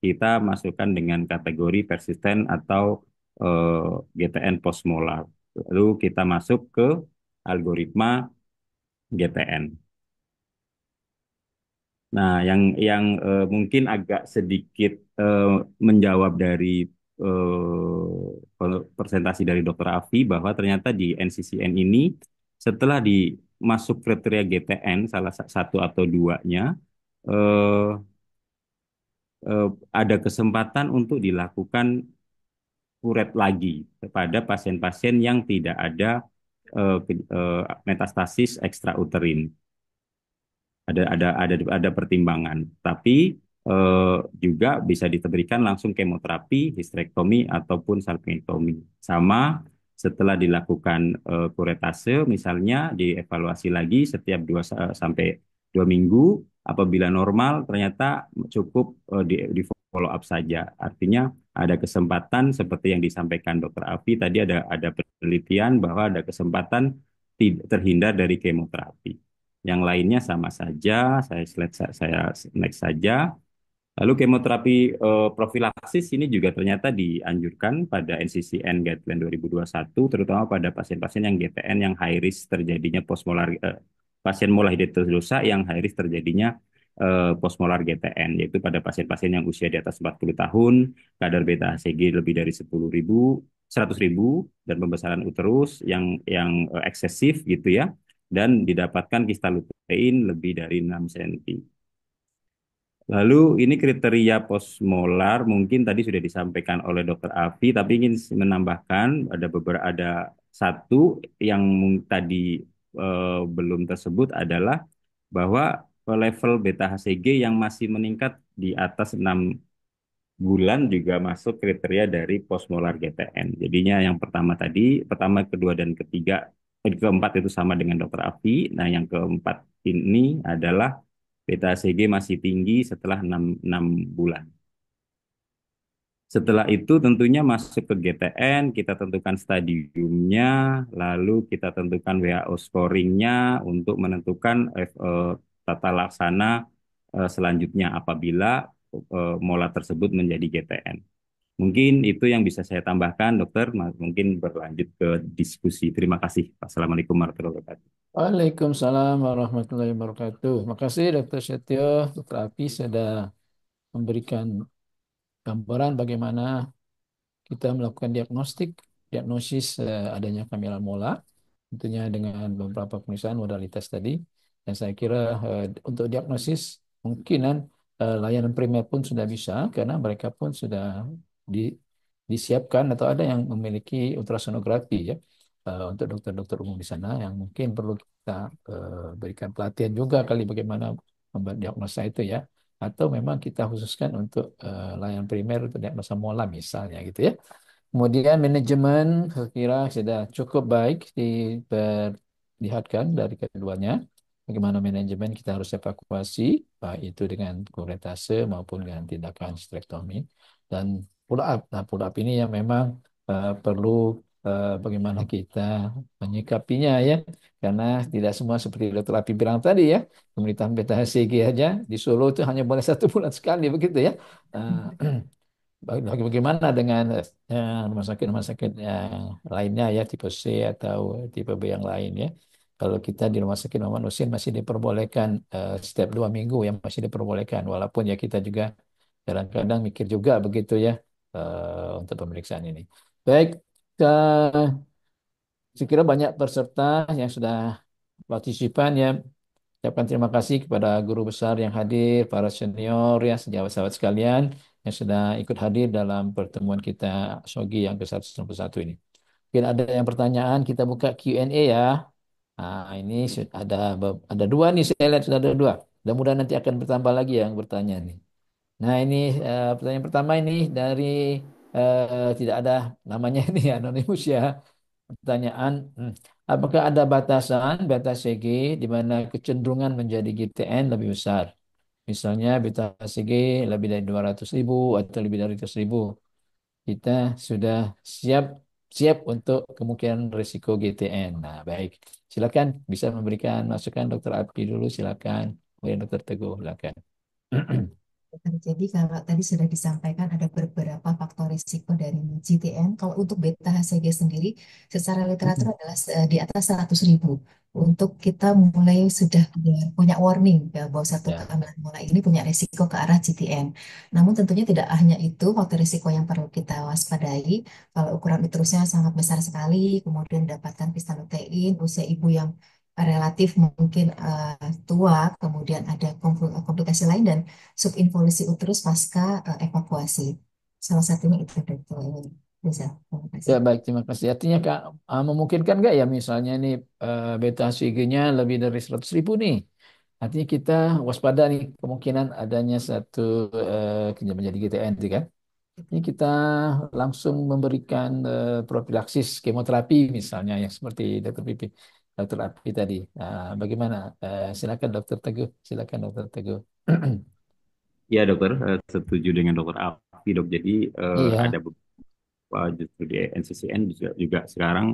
S5: kita masukkan dengan kategori persisten atau GTN postmolar. Lalu kita masuk ke algoritma GTN. Nah, yang mungkin agak sedikit menjawab dari presentasi dari Dr. Afi bahwa ternyata di NCCN ini setelah masuk kriteria GTN salah satu atau duanya eh, ada kesempatan untuk dilakukan kuret lagi kepada pasien-pasien yang tidak ada metastasis ekstrauterin. Ada pertimbangan, tapi juga bisa diberikan langsung kemoterapi, histerektomi ataupun salpingektomi. Sama setelah dilakukan kuretase, misalnya dievaluasi lagi setiap 2 sampai 2 minggu. Apabila normal, ternyata cukup di follow up saja. Artinya ada kesempatan seperti yang disampaikan Dr. Afi tadi ada penelitian bahwa ada kesempatan terhindar dari kemoterapi. Yang lainnya sama saja, saya next saja. Lalu kemoterapi profilaksis ini juga ternyata dianjurkan pada NCCN Guideline 2021, terutama pada pasien-pasien yang GTN yang high risk terjadinya pasien molahidatidosa yang high risk terjadinya postmolar GTN, yaitu pada pasien-pasien yang usia di atas 40 tahun, kadar beta HCG lebih dari 100.000 dan pembesaran uterus yang eksesif gitu ya, dan didapatkan kista lutein lebih dari 6 cm. Lalu ini kriteria postmolar mungkin tadi sudah disampaikan oleh Dr. Afi, tapi ingin menambahkan ada satu yang tadi belum tersebut adalah bahwa level beta HCG yang masih meningkat di atas 6 bulan juga masuk kriteria dari postmolar GTN. Jadinya yang pertama tadi, pertama, kedua, dan ketiga, keempat itu sama dengan Dokter Afi. Nah, yang keempat ini adalah beta HCG masih tinggi setelah 6 bulan. Setelah itu tentunya masuk ke GTN, kita tentukan stadiumnya, lalu kita tentukan WHO scoringnya untuk menentukan tata laksana selanjutnya apabila molar tersebut menjadi GTN. Mungkin itu yang bisa saya tambahkan, dokter. Mungkin berlanjut ke diskusi. Terima kasih. Assalamualaikum warahmatullahi wabarakatuh.
S2: Waalaikumsalam warahmatullahi wabarakatuh. Makasih Dr. Setio, Dr. Api sudah memberikan gambaran bagaimana kita melakukan diagnosis adanya kehamilan molar, tentunya dengan beberapa pemeriksaan modalitas tadi. Dan saya kira untuk diagnosis mungkinan layanan primer pun sudah bisa karena mereka pun sudah di, disiapkan atau ada yang memiliki ultrasonografi ya untuk dokter-dokter umum di sana yang mungkin perlu kita berikan pelatihan juga kali bagaimana membuat diagnosa itu ya. Atau memang kita khususkan untuk layanan primer untuk diagnosa mola misalnya gitu ya. Kemudian manajemen saya kira sudah cukup baik diperlihatkan dari keduanya. Bagaimana manajemen kita harus evakuasi, baik itu dengan kuretase maupun dengan tindakan sterektomi. Dan pull up. Nah, pull up ini yang memang perlu bagaimana kita menyikapinya ya. Karena tidak semua seperti dokter Api bilang tadi ya. Pemerintahan beta HCG aja di Solo itu hanya boleh 1 bulan sekali begitu ya. Bagaimana dengan rumah sakit yang lainnya ya tipe C atau tipe B yang lain ya. Kalau kita di rumah sakit Muhammad Husin masih diperbolehkan setiap 2 minggu yang masih diperbolehkan walaupun ya kita juga kadang-kadang mikir juga begitu ya untuk pemeriksaan ini. Baik, saya kira banyak peserta yang sudah partisipan ya. Ucapkan terima kasih kepada guru besar yang hadir, para senior ya, sejawat-sejawat sekalian yang sudah ikut hadir dalam pertemuan kita SOGI yang ke-191 ini. Mungkin ada yang pertanyaan, kita buka Q&A ya. Nah, ini ada dua nih, saya lihat sudah ada dua. Mudah-mudahan nanti akan bertambah lagi yang bertanya nih. Nah, ini pertanyaan pertama ini dari tidak ada namanya ini anonimus ya. Pertanyaan, apakah ada batasan batas CG di mana kecenderungan menjadi GTN lebih besar? Misalnya beta CG lebih dari 200.000 atau lebih dari 100.000. Kita sudah siap siap untuk kemungkinan risiko GTN. Nah, baik. Silakan bisa memberikan masukan Dokter Api dulu, silakan. Kemudian Dokter Teguh, silakan.
S3: Jadi kalau tadi sudah disampaikan ada beberapa faktor risiko dari GTN. Kalau untuk beta HCG sendiri, secara literatur adalah di atas 100.000. Untuk kita mulai sudah punya warning ya, bahwa satu
S2: Ya.
S3: kehamilan mulai ini punya risiko ke arah GTN. Namun tentunya tidak hanya itu faktor risiko yang perlu kita waspadai. Kalau ukuran uterusnya sangat besar sekali, kemudian dapatkan pistanotein, usia ibu yang relatif mungkin tua, kemudian ada komplikasi lain dan subinvolusi uterus pasca evakuasi. Salah satunya itu dokter Reza. Terima
S2: Ya
S3: kasih.
S2: baik, terima kasih. Artinya Kak, memungkinkan nggak ya misalnya nih beta HCG-nya lebih dari 100.000 nih. Artinya kita waspada nih kemungkinan adanya satu menjadi GTN itu kan. Ini kita langsung memberikan profilaksis kemoterapi misalnya yang seperti Dokter Pipi, Dokter Api tadi. Bagaimana? Silakan Dokter Teguh, silakan Dokter Teguh.
S5: Ya, dokter, setuju dengan dokter Afi, dok. Jadi ada
S2: Iya,
S5: beberapa justru di NCCN juga sekarang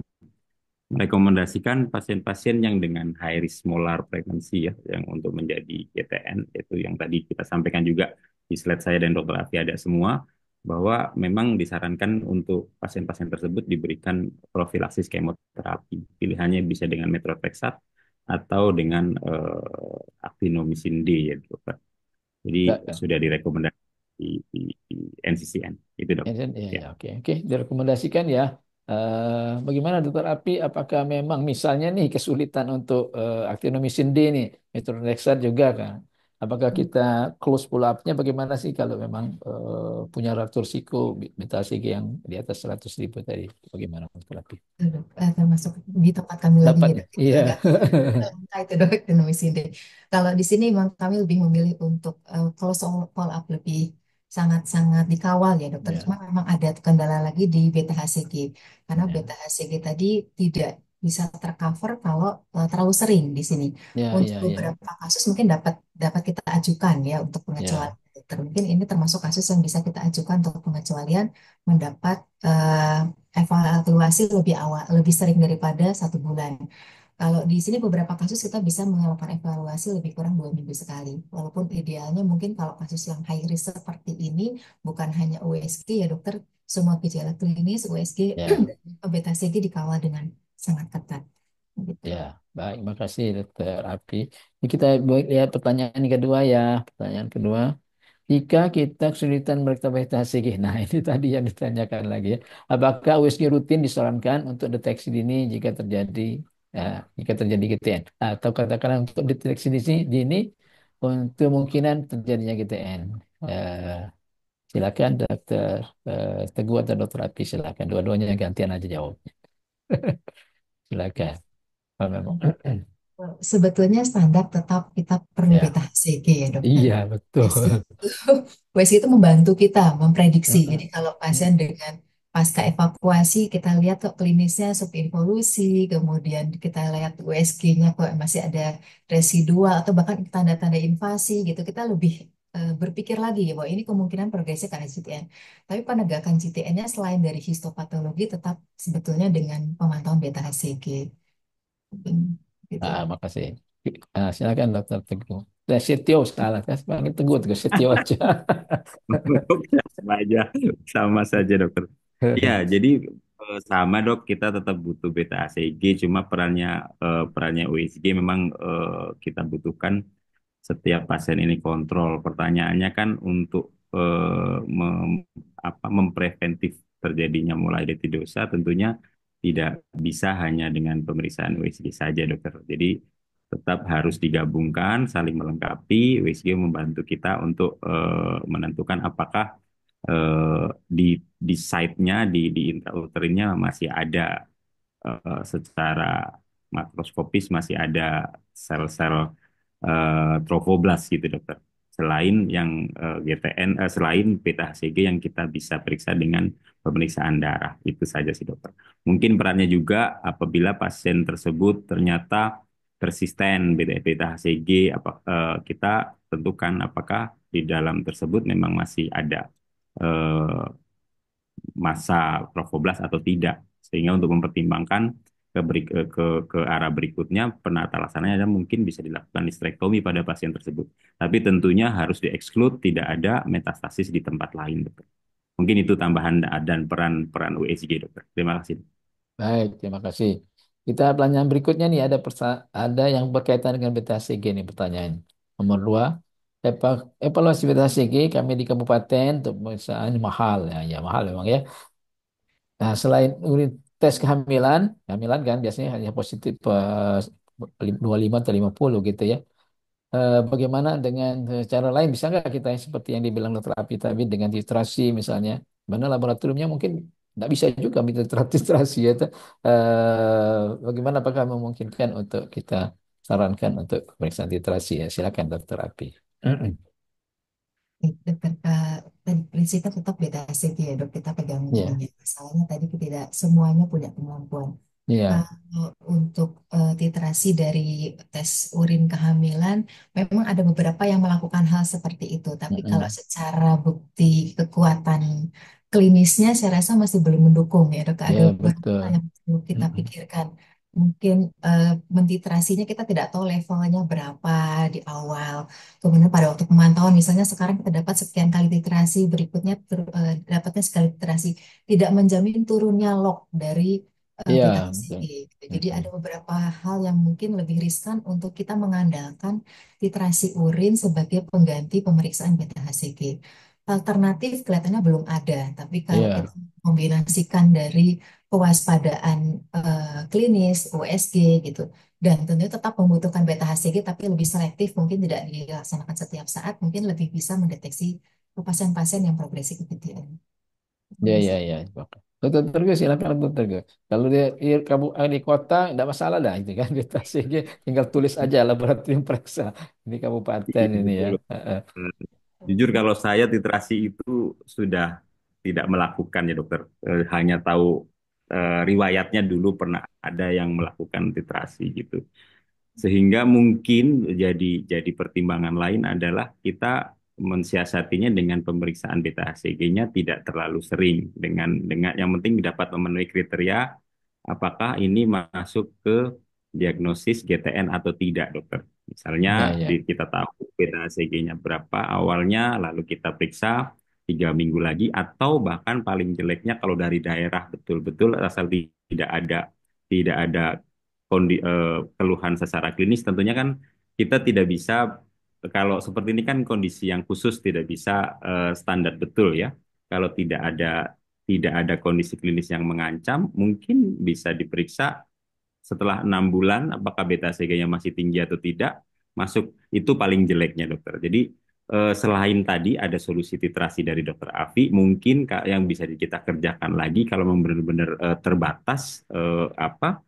S5: merekomendasikan pasien-pasien yang dengan high risk molar pregnancy ya, yang untuk menjadi GTN, itu yang tadi kita sampaikan juga di slide saya dan dokter Afi ada semua, bahwa memang disarankan untuk pasien-pasien tersebut diberikan profilaksis kemoterapi. Pilihannya bisa dengan methotrexate atau dengan actinomycin D ya, dokter. Jadi
S2: ya, ya.
S5: sudah direkomendasi di NCCN, itu dok.
S2: Ya, ya,
S5: Ya.
S2: ya, oke, oke, direkomendasikan ya. Bagaimana Dokter Api? Apakah memang misalnya nih kesulitan untuk actinomycin D nih, metronidazole juga kan? Apakah kita close pull up-nya bagaimana sih kalau memang punya faktor risiko beta HCG yang di atas 100.000 tadi? Bagaimana Dokter Api?
S3: Termasuk di tempat kami lagi
S2: Dapatnya? Iya.
S3: agak langka itu dok ekonomi sini. Kalau di sini memang kami lebih memilih untuk close follow up lebih sangat-sangat dikawal ya dokter.
S2: Ya,
S3: Cuma memang ada kendala lagi di beta HCG karena
S2: ya,
S3: beta HCG tadi tidak bisa tercover kalau terlalu sering di sini.
S2: ya,
S3: Untuk
S2: ya, ya,
S3: beberapa kasus mungkin dapat dapat kita ajukan ya untuk
S2: ya,
S3: pengecualian dokter. Mungkin ini termasuk kasus yang bisa kita ajukan untuk pengecualian mendapat evaluasi lebih awal, lebih sering daripada 1 bulan. Kalau di sini beberapa kasus kita bisa melakukan evaluasi lebih kurang 2 minggu sekali. Walaupun idealnya mungkin kalau kasus yang high risk seperti ini bukan hanya USG ya dokter, semua gejala klinis USG
S2: ya,
S3: dan beta CG dikawal dengan sangat ketat. Gitu.
S2: ya. Baik, makasih Dokter Api. Ini kita lihat pertanyaan kedua ya. Pertanyaan kedua. Jika kita kesulitan bereksploitasi, nah ini tadi yang ditanyakan lagi ya. Apakah USG rutin disarankan untuk deteksi dini jika terjadi ya, jika terjadi GTN? Atau katakanlah untuk deteksi dini untuk kemungkinan terjadinya GTN. Eh, Silakan Dokter Teguh atau Dokter Api silakan. Dua-duanya gantian aja jawab. Silakan. Kalau memang.
S3: Sebetulnya standar tetap kita perlu
S2: Ya,
S3: beta HCG ya dokter.
S2: iya betul.
S3: WSG itu, WSG itu membantu kita memprediksi. Jadi kalau pasien dengan pasca evakuasi kita lihat kok klinisnya subinvolusi, kemudian kita lihat USG-nya kok masih ada residual atau bahkan tanda-tanda invasi gitu, kita lebih berpikir lagi ya bahwa ini kemungkinan progresi karena GTN. Tapi penegakan GTN-nya selain dari histopatologi tetap sebetulnya dengan pemantauan beta HCG. Gitu.
S2: Makasih. Silakan Dokter Teguh. Setio salah kan? Panggil Teguh, Teguh Setio aja.
S5: Sama aja, sama saja dokter. Ya, jadi sama dok, kita tetap butuh beta ACG, cuma perannya USG memang kita butuhkan setiap pasien ini kontrol. Pertanyaannya kan untuk mempreventif terjadinya mulai dosa, tentunya tidak bisa hanya dengan pemeriksaan USG saja dokter. Jadi tetap harus digabungkan, saling melengkapi. USG membantu kita untuk menentukan apakah di site-nya di intrauterinnya masih ada secara makroskopis masih ada sel-sel trofoblast gitu dokter. Selain yang GTN, selain beta HCG yang kita bisa periksa dengan pemeriksaan darah. Itu saja sih dokter. Mungkin perannya juga apabila pasien tersebut ternyata persisten beta HCG, kita tentukan apakah di dalam tersebut memang masih ada eh, masa trofoblast atau tidak. Sehingga untuk mempertimbangkan ke arah berikutnya penata laksananya ada mungkin bisa dilakukan histerektomi pada pasien tersebut. Tapi tentunya harus dieksklud tidak ada metastasis di tempat lain, dokter. Mungkin itu tambahan dan peran USG, dokter. Terima kasih.
S2: Baik, terima kasih. Kita pertanyaan berikutnya nih ada yang berkaitan dengan beta HCG nih pertanyaan. Nomor dua, evaluasi beta HCG kami di kabupaten untuk pemeriksaan mahal ya mahal memang ya. Nah, selain unit tes kehamilan, kehamilan kan biasanya hanya positif 25 atau 50 gitu ya. Bagaimana dengan cara lain? Bisa nggak kita yang seperti yang dibilang Dokter Api tadi dengan titrasi misalnya? Mana laboratoriumnya mungkin nggak bisa juga minta titrasi ya. Bagaimana apakah memungkinkan untuk kita sarankan untuk pemeriksaan titrasi ya? Silakan Dokter Api.
S3: Dokter, prinsipnya tetap beta HCG ya dok, kita pegang
S2: Ya,
S3: ini. Masalahnya tadi tidak semuanya punya kemampuan.
S2: ya,
S3: Kalau untuk titrasi dari tes urin kehamilan, memang ada beberapa yang melakukan hal seperti itu. Tapi kalau
S2: Mm-mm.
S3: secara bukti kekuatan klinisnya, saya rasa masih belum mendukung ya dok. Ada
S2: Ya
S3: beberapa hal
S2: betul.
S3: yang perlu kita
S2: Mm-mm.
S3: pikirkan. Mungkin mentitrasinya kita tidak tahu levelnya berapa di awal. Kemudian pada waktu pemantauan, misalnya sekarang kita dapat sekian kali titrasi, berikutnya dapatnya sekali titrasi. Tidak menjamin turunnya log dari beta
S2: Ya
S3: HCG.
S2: betul.
S3: Gitu. Jadi ada
S2: Mm-mm.
S3: beberapa hal yang mungkin lebih riskan untuk kita mengandalkan titrasi urin sebagai pengganti pemeriksaan beta HCG. Alternatif kelihatannya belum ada, tapi kalau kita
S2: Ya,
S3: kombinasikan dari kewaspadaan klinis, USG gitu, dan tentunya tetap membutuhkan beta HCG tapi lebih selektif, mungkin tidak dilaksanakan setiap saat, mungkin lebih bisa mendeteksi pasien-pasien yang progresi ke PTM.
S2: ya, ya, ya. Dokter Teguh silakan Dokter Teguh. Kalau di kota nggak masalah dah itu kan kita tinggal tulis aja laboratorium periksa di kabupaten
S5: Iya,
S2: ini ya.
S5: betul.
S2: Heeh.
S5: Jujur kalau saya titrasi itu sudah tidak melakukan ya dokter. Hanya tahu riwayatnya dulu pernah ada yang melakukan titrasi gitu. Sehingga mungkin jadi pertimbangan lain adalah kita mensiasatinya dengan pemeriksaan beta HCG-nya tidak terlalu sering dengan yang penting dapat memenuhi kriteria apakah ini masuk ke diagnosis GTN atau tidak, dokter. Misalnya
S2: Ya, ya.
S5: kita tahu beta HCG-nya berapa awalnya, lalu kita periksa 3 minggu lagi, atau bahkan paling jeleknya kalau dari daerah betul-betul asal tidak ada keluhan secara klinis, tentunya kan kita tidak bisa, kalau seperti ini kan kondisi yang khusus tidak bisa standar betul ya. Kalau tidak ada kondisi klinis yang mengancam, mungkin bisa diperiksa setelah 6 bulan apakah beta CG-nya masih tinggi atau tidak, masuk itu paling jeleknya dokter. Jadi selain tadi ada solusi titrasi dari dokter Afi, mungkin yang bisa kita kerjakan lagi kalau memang benar-benar terbatas apa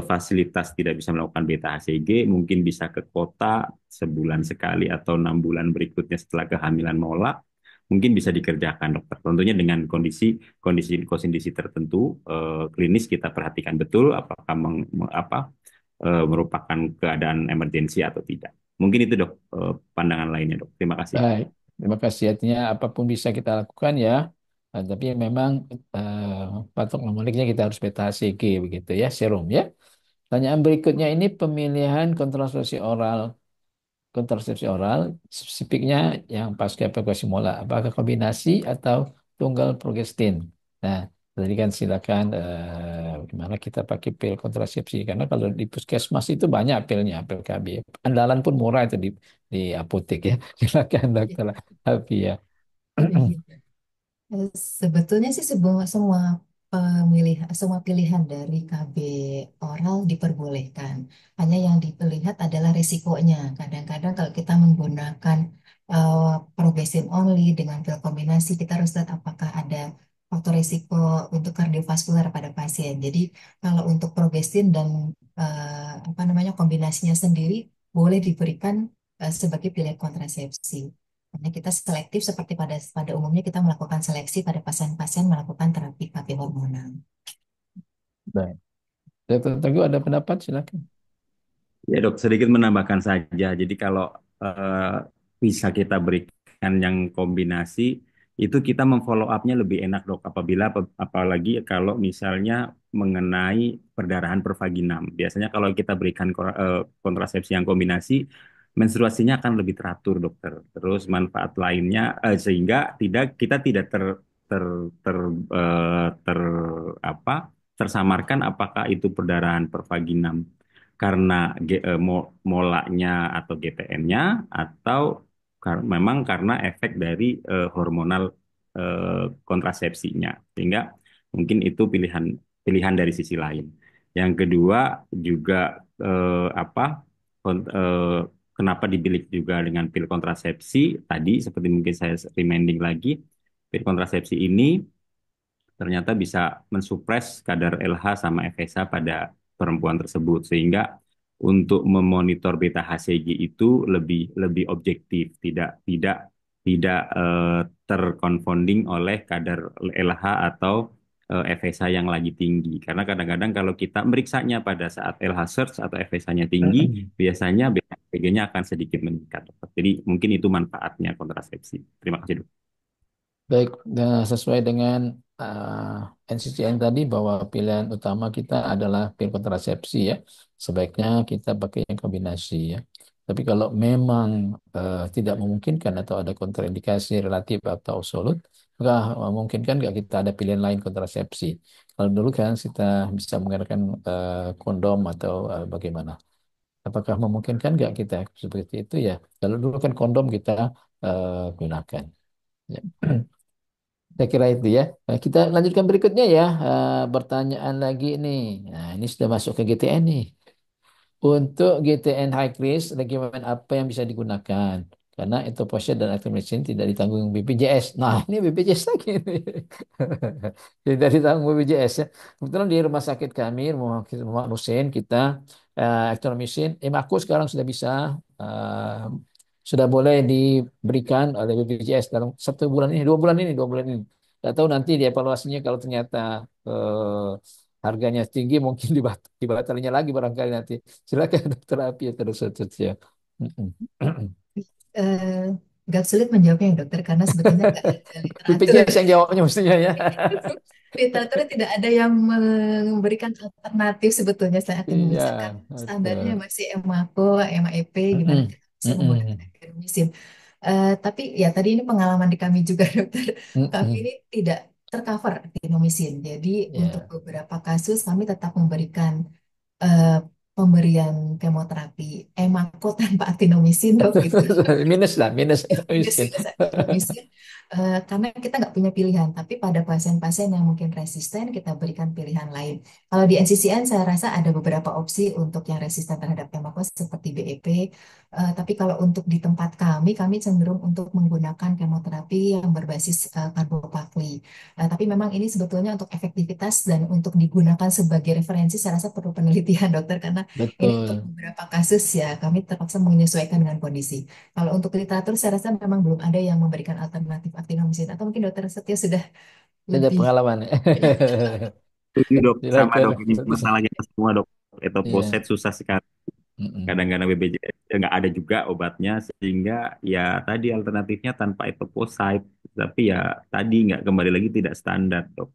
S5: fasilitas tidak bisa melakukan beta HCG, mungkin bisa ke kota sebulan sekali atau 6 bulan berikutnya setelah kehamilan mola, mungkin bisa dikerjakan dokter. Tentunya dengan kondisi tertentu klinis kita perhatikan betul apakah merupakan keadaan emergensi atau tidak. Mungkin itu dok pandangan lainnya dok. Terima kasih.
S2: Baik. Terima kasih. Artinya apapun bisa kita lakukan ya. Tapi memang patok nomoliknya kita harus beta HCG begitu ya, serum ya. Pertanyaan berikutnya ini pemilihan kontrasepsi oral spesifiknya yang pasca evakuasi mola. Apakah kombinasi atau tunggal progestin? Nah, tadi kan silakan gimana kita pakai pil kontrasepsi karena kalau di puskesmas itu banyak pilnya, pil KB. Andalan pun murah itu di apotek ya. Silakan dokter Alfi ya.
S3: Sebetulnya sih semua pilihan dari KB oral diperbolehkan. Hanya yang dilihat adalah risikonya. Kadang-kadang kalau kita menggunakan uh, progressin only dengan pil kombinasi, kita harus lihat apakah ada faktor risiko untuk kardiovaskular pada pasien. Jadi kalau untuk progressin dan apa namanya kombinasinya sendiri boleh diberikan sebagai pilihan kontrasepsi. Karena kita selektif seperti pada umumnya kita melakukan seleksi pada pasien-pasien melakukan terapi KB hormonal.
S2: Baik. Dokter Teguh ada pendapat silakan.
S5: Ya dok, sedikit menambahkan saja. Jadi kalau eh, bisa kita berikan yang kombinasi, itu kita memfollow up-nya lebih enak dok. Apalagi kalau misalnya mengenai perdarahan per vaginam. Biasanya kalau kita berikan kontrasepsi yang kombinasi, menstruasinya akan lebih teratur dokter. Terus manfaat lainnya sehingga kita tidak ter, ter, ter apa tersamarkan apakah itu perdarahan per vaginam karena molanya atau GTN-nya atau memang karena efek dari hormonal kontrasepsinya sehingga mungkin itu pilihan pilihan dari sisi lain. Yang kedua juga apa kenapa dipilih juga dengan pil kontrasepsi tadi seperti mungkin saya reminding lagi pil kontrasepsi ini ternyata bisa mensupres kadar LH sama FSH pada perempuan tersebut sehingga untuk memonitor beta HCG itu lebih lebih objektif, tidak terconfounding oleh kadar LH atau FSH yang lagi tinggi. Karena kadang-kadang kalau kita meriksanya pada saat LH search atau FSH-nya tinggi, biasanya beta HCG-nya akan sedikit meningkat. Jadi mungkin itu manfaatnya kontrasepsi. Terima kasih, Dok.
S2: Baik, sesuai dengan NCCN tadi bahwa pilihan utama kita adalah pil kontrasepsi ya. Sebaiknya kita pakai yang kombinasi ya. Tapi kalau memang tidak memungkinkan atau ada kontraindikasi relatif atau absolut, maka memungkinkan nggak kita ada pilihan lain kontrasepsi. Kalau dulu kan kita bisa menggunakan kondom atau bagaimana? Apakah memungkinkan nggak kita seperti itu ya? Kalau dulu kan kondom kita gunakan. Ya. Saya kira itu ya. Nah, kita lanjutkan berikutnya ya. Pertanyaan lagi nih. Nah, ini sudah masuk ke GTN nih. Untuk GTN high risk, regimen apa yang bisa digunakan? Karena etoposide dan actimation tidak ditanggung BPJS. Nah, ini BPJS lagi nih. Tidak ditanggung BPJS ya. Kebetulan di rumah sakit kami, Muhammad Hussein, kita actimation, Emaku sekarang sudah bisa. sudah boleh diberikan oleh BPJS dalam 1 bulan ini, 2 bulan ini, 2 bulan ini. Tidak tahu nanti dievaluasinya kalau ternyata harganya tinggi, mungkin dibatalinya lagi barangkali nanti. Silakan Dokter Api atau Dokter Setia. Mm-mm.
S3: Eh, Agak sulit menjawabnya ya dokter, karena sebetulnya nggak ada literatur.
S2: BPJS yang jawabnya mestinya ya.
S3: Literaturnya tidak ada yang memberikan alternatif sebetulnya selain
S2: Iya,
S3: academicin, karena standarnya
S2: betul.
S3: masih EMACO, MAEP, gimana
S2: Mm-mm.
S3: kita bisa menggunakan
S2: Mm-mm.
S3: academicin. Tapi ya tadi ini pengalaman di kami juga dokter, kami
S2: Mm-mm.
S3: ini tidak tercover academicin. Jadi untuk
S2: Ya.
S3: beberapa kasus kami tetap memberikan eh, pemberian kemoterapi EMACO tanpa actinomycin dok gitu.
S2: Minus lah, minus
S3: Minus
S2: miskin.
S3: minus actinomycin. Karena kita nggak punya pilihan, tapi pada pasien-pasien yang mungkin resisten kita berikan pilihan lain. Kalau di NCCN saya rasa ada beberapa opsi untuk yang resisten terhadap chemokos seperti BEP. Tapi kalau untuk di tempat kami cenderung untuk menggunakan kemoterapi yang berbasis karbopakli. Tapi memang ini sebetulnya untuk efektivitas dan untuk digunakan sebagai referensi saya rasa perlu penelitian dokter, karena ini untuk
S2: Betul.
S3: beberapa kasus ya kami terpaksa menyesuaikan dengan kondisi. Kalau untuk literatur saya rasa memang belum ada yang memberikan alternatif actinomycin, atau mungkin dokter Setio sudah
S2: Ada
S3: lebih
S2: pengalaman.
S5: Setuju dok, sama
S2: Silakan.
S5: dok. Ini masalah kita semua dok. Etoposat
S2: Iya.
S5: susah sekali.
S2: Mm-mm.
S5: Kadang-kadang BPJS nggak ada juga obatnya, sehingga ya tadi alternatifnya tanpa etoposat. Tapi ya tadi nggak, kembali lagi tidak standar dok.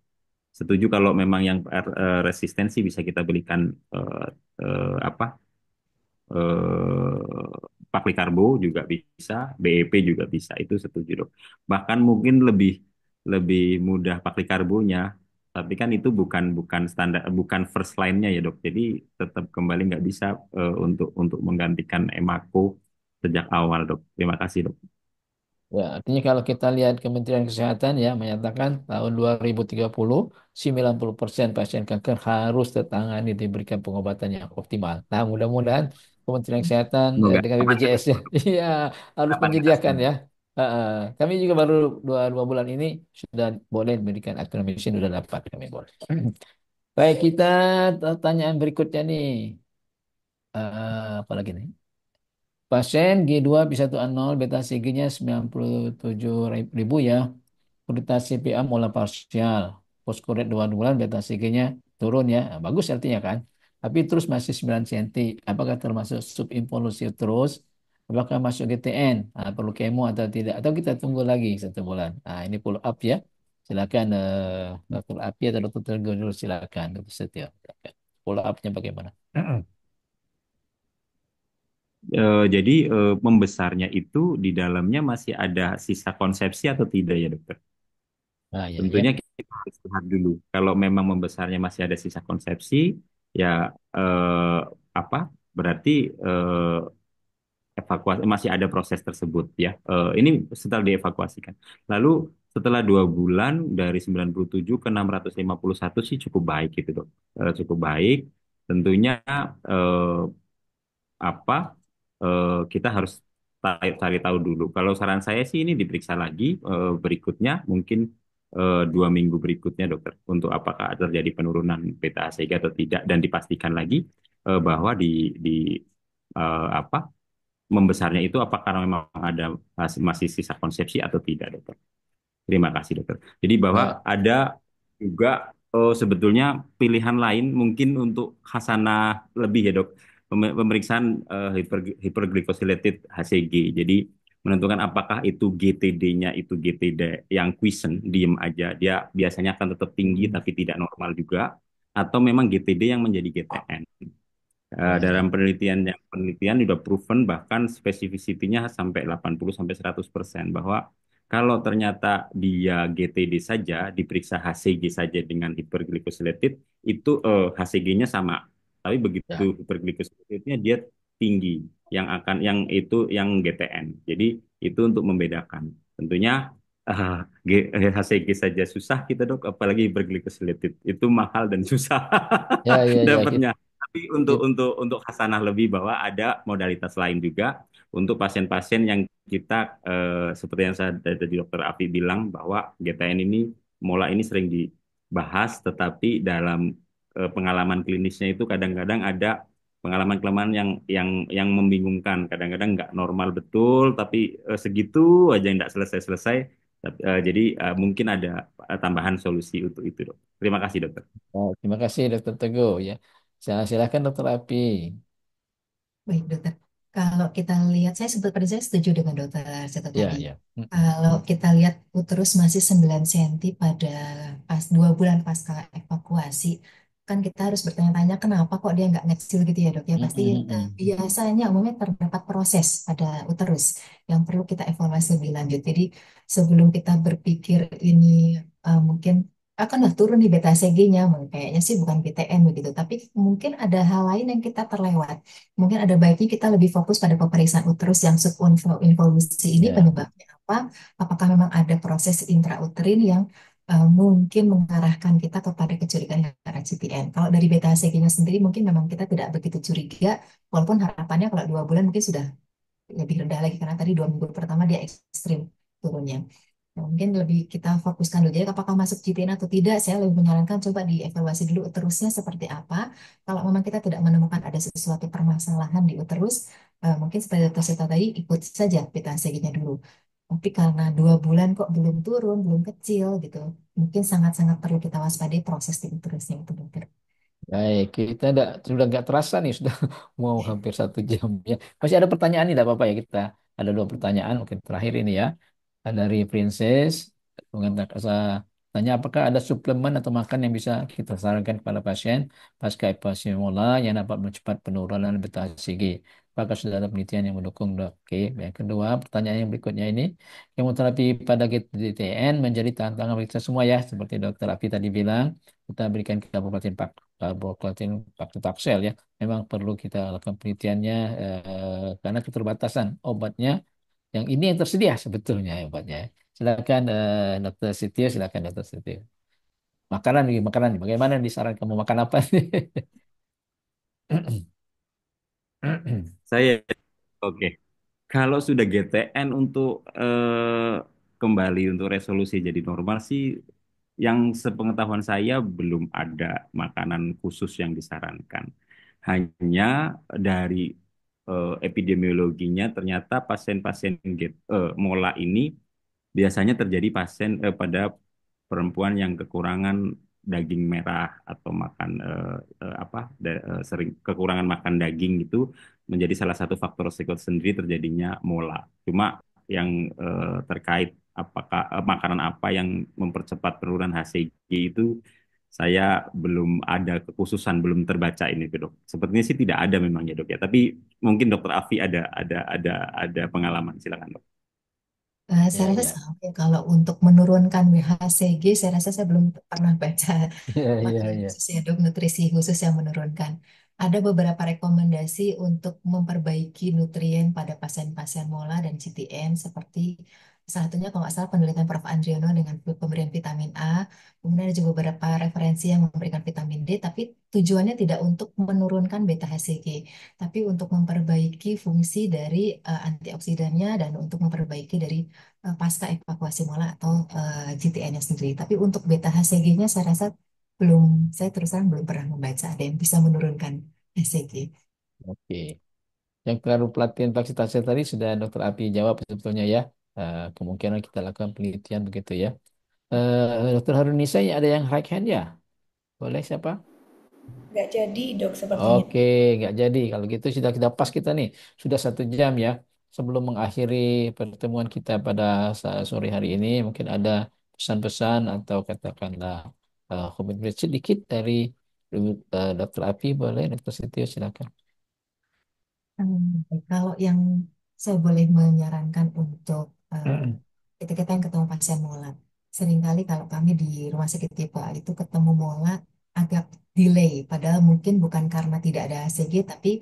S5: Setuju kalau memang yang resistensi bisa kita berikan eh, apa Pakli Karbo juga bisa, BEP juga bisa, itu setuju dok. Bahkan mungkin lebih lebih mudah Pakli Karbonya, tapi kan itu bukan bukan standar, bukan first line-nya ya dok. Jadi tetap kembali nggak bisa untuk menggantikan Emako sejak awal dok. Terima kasih dok.
S2: Ya, artinya kalau kita lihat Kementerian Kesehatan ya menyatakan tahun 2030 90% pasien kanker harus tertangani diberikan pengobatan yang optimal. Nah, mudah-mudahan Kementerian Kesehatan
S5: Semoga
S2: dengan
S5: aman ya
S2: BPJS
S5: dok.
S2: ya, iya harus
S5: Harapan kita
S2: menyediakan
S5: semua.
S2: ya. Kami juga baru dua bulan ini sudah boleh memberikan actromycin sudah dapat kami boleh. Baik, kita pertanyaan berikutnya nih. Apa lagi nih? Pasien G2 B1A0 beta CG-nya 97.000 ya. Kualitas CPA mulai parsial. Post-correct 2 bulan beta CG-nya turun ya. Nah, bagus artinya kan. Tapi terus masih 9 cm. Apakah termasuk subinvolusi terus? Apakah masuk GTN? Perlu kemo atau tidak? Atau kita tunggu lagi 1 bulan? Ini follow up ya. Silakan Dr. Api atau Dr. Teguh dulu silakan. Dr. Setia. Silakan. Follow up-nya bagaimana?
S5: Jadi membesarnya itu di dalamnya masih ada sisa konsepsi atau tidak ya dokter?
S2: Ya,
S5: Tentunya
S2: ya.
S5: kita harus lihat dulu. Kalau memang membesarnya masih ada sisa konsepsi, ya apa? Berarti evakuasi masih ada proses tersebut ya. Ini setelah dievakuasikan. Lalu setelah 2 bulan dari 97 ke 651 sih cukup baik gitu dok. Cukup baik. Tentunya eh, apa kita harus cari tahu dulu. Kalau saran saya sih ini diperiksa lagi berikutnya, mungkin 2 minggu berikutnya dokter, untuk apakah terjadi penurunan beta HCG atau tidak, dan dipastikan lagi bahwa di apa membesarnya itu apakah memang ada masih sisa konsepsi atau tidak dokter. Terima kasih dokter. Jadi bahwa
S2: Ya.
S5: ada juga sebetulnya pilihan lain mungkin untuk Hasanah lebih ya dok. Pemeriksaan hyperglycosylated HCG. Jadi menentukan apakah itu GTD-nya itu GTD yang quiescent, diem aja. Dia biasanya akan tetap tinggi tapi tidak normal juga. Atau memang GTD yang menjadi GTN.
S2: Ya,
S5: Dalam
S2: ya.
S5: penelitian sudah proven bahkan spesifisitinya sampai 80 sampai 100% bahwa kalau ternyata dia GTD saja, diperiksa HCG saja dengan hyperglycosylated, itu HCG-nya sama. Tapi begitu
S2: Ya.
S5: hyperglycosylatednya dia tinggi, yang itu yang GTN. Jadi itu untuk membedakan. Tentunya HCG saja susah kita dok, apalagi hyperglycosylated. Itu mahal dan susah
S2: Ya, ya, ya.
S5: dapatnya. Tapi untuk Hasanah lebih bahwa ada modalitas lain juga untuk pasien-pasien yang kita seperti yang saya tadi dokter Afi bilang bahwa GTN ini mola ini sering dibahas, tetapi dalam pengalaman klinisnya itu kadang-kadang ada pengalaman-pengalaman yang membingungkan. Kadang-kadang nggak normal betul, tapi segitu aja nggak selesai-selesai. Jadi mungkin ada tambahan solusi untuk itu, dok. Terima kasih, dokter.
S2: Oh, terima kasih Dokter Teguh ya. Silakan Dokter Api.
S3: Baik, dokter. Kalau kita lihat, saya setuju dengan dokter Seto
S2: Ya,
S3: tadi.
S2: ya.
S3: Kalau kita lihat uterus masih 9 cm pada pas 2 bulan pasca evakuasi, kan kita harus bertanya-tanya kenapa kok dia nggak ngecil gitu ya dok ya. Pasti biasanya umumnya terdapat proses pada uterus yang perlu kita evaluasi lebih lanjut. Jadi sebelum kita berpikir ini mungkin akan lah turun di beta HCG-nya, kayaknya sih bukan PTN begitu, tapi mungkin ada hal lain yang kita terlewat. Mungkin ada baiknya kita lebih fokus pada pemeriksaan uterus yang subinvolusi ini
S2: Ya.
S3: penyebabnya apa? Apakah memang ada proses intrauterin yang mungkin mengarahkan kita kepada kecurigaan yang arah CTN. Kalau dari beta HCG-nya sendiri mungkin memang kita tidak begitu curiga, walaupun harapannya kalau 2 bulan mungkin sudah lebih rendah lagi karena tadi 2 minggu pertama dia ekstrim turunnya. Nah, mungkin lebih kita fokuskan dulu. Jadi apakah masuk GTN atau tidak, saya lebih menyarankan coba dievaluasi dulu uterusnya seperti apa. Kalau memang kita tidak menemukan ada sesuatu permasalahan di uterus, mungkin seperti Dr. Sita tadi, ikut saja beta HCG-nya dulu. Tapi karena 2 bulan kok belum turun, belum kecil gitu, mungkin sangat-sangat perlu kita waspadai proses di uterusnya itu, dokter.
S2: Baik, kita sudah nggak terasa nih, sudah mau hampir 1 jam ya. Masih ada pertanyaan nih, tidak apa-apa ya kita. Ada 2 pertanyaan, mungkin terakhir ini ya. Dari Princess, saya tanya apakah ada suplemen atau makan yang bisa kita sarankan kepada pasien pasca evaluasi mola yang dapat mempercepat penurunan beta HCG. Apakah sudah ada penelitian yang mendukung, dok? Oke, yang kedua, pertanyaan yang berikutnya ini, kemoterapi pada GTN menjadi tantangan bagi kita semua ya, seperti Dokter Api tadi bilang, kita berikan karboplatin paksel ya. Memang perlu kita lakukan penelitiannya karena keterbatasan obatnya yang ini yang tersedia sebetulnya obatnya. Silakan Dokter Sitio, silakan Dokter Sitio. Makanan, bagaimana disarankan kamu makan apa?
S5: Saya, oke. Kalau sudah GTN untuk kembali untuk resolusi jadi normal sih, yang sepengetahuan saya belum ada makanan khusus yang disarankan. Hanya dari epidemiologinya ternyata pasien-pasien mola ini biasanya terjadi pada perempuan yang kekurangan daging merah atau makan sering kekurangan makan daging itu menjadi salah satu faktor resiko sendiri terjadinya mola. Cuma yang terkait apakah makanan apa yang mempercepat penurunan HCG itu saya belum ada kekhususan, belum terbaca ini, dok. Sepertinya sih tidak ada memang ya, dok ya. Tapi mungkin dokter Afi ada pengalaman, silakan, dok.
S3: Saya
S2: Ya,
S3: rasa
S2: ya.
S3: sama ya, kalau untuk menurunkan WHCG, saya rasa saya belum pernah baca
S2: Ya, ya,
S3: makanan
S2: ya.
S3: khusus ya dok, nutrisi khusus yang menurunkan. Ada beberapa rekomendasi untuk memperbaiki nutrien pada pasien-pasien mola dan CTN seperti salah satunya kalau nggak salah penelitian Prof. Andriono dengan pemberian vitamin A. Kemudian ada juga beberapa referensi yang memberikan vitamin D, tapi tujuannya tidak untuk menurunkan beta HCG, tapi untuk memperbaiki fungsi dari antioksidannya dan untuk memperbaiki dari pasca evakuasi mola atau GTN-nya sendiri. Tapi untuk beta HCG-nya saya rasa belum, saya terus terang belum pernah membaca ada yang bisa menurunkan HCG.
S2: Oke. Yang karboplatin vaksitase tadi sudah Dokter Api jawab sebetulnya ya. Kemungkinan kita lakukan penelitian begitu ya. Dokter Harunisa ada yang high hand ya? Boleh siapa?
S1: Nggak jadi, dok, sepertinya.
S2: Oke, nggak jadi. Kalau gitu sudah kita pas kita nih. Sudah 1 jam ya. Sebelum mengakhiri pertemuan kita pada sore hari ini, mungkin ada pesan-pesan atau katakanlah komitmen sedikit dari Dokter Api, boleh Dokter Setio silakan.
S3: Kalau yang saya boleh menyarankan untuk kita yang ketemu pasien mola, seringkali kalau kami di rumah sakit tipe A itu ketemu mola agak delay, padahal mungkin bukan karena tidak ada HCG, tapi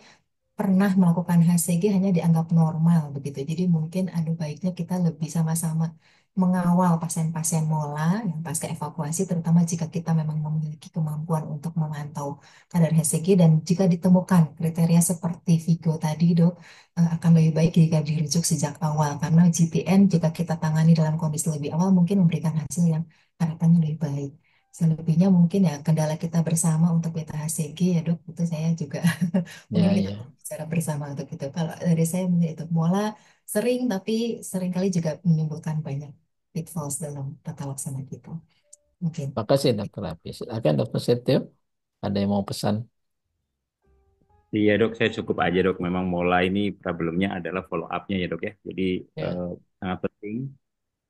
S3: pernah melakukan HCG hanya dianggap normal begitu. Jadi mungkin ada baiknya kita lebih sama-sama mengawal pasien-pasien mola yang pasca evakuasi, terutama jika kita memang memiliki kemampuan untuk memantau kadar HCG dan jika ditemukan kriteria seperti Vigo tadi, dok, akan lebih baik jika dirujuk sejak awal karena GTN jika kita tangani dalam kondisi lebih awal mungkin memberikan hasil yang harapannya lebih baik. Selebihnya mungkin ya kendala kita bersama untuk beta HCG ya dok, itu saya juga mungkin
S2: Ya,
S3: kita
S2: ya.
S3: bicara bersama untuk itu. Kalau dari saya mungkin itu mola sering tapi seringkali juga menimbulkan banyak pitfalls dalam tata laksana kita. Mungkin.
S2: Makasih Dokter Afi. Silakan Dokter Setio. Ada yang mau pesan?
S5: Iya dok, saya cukup aja dok. Memang mulai ini problemnya adalah follow up-nya ya dok ya. Jadi
S2: Ya,
S5: sangat penting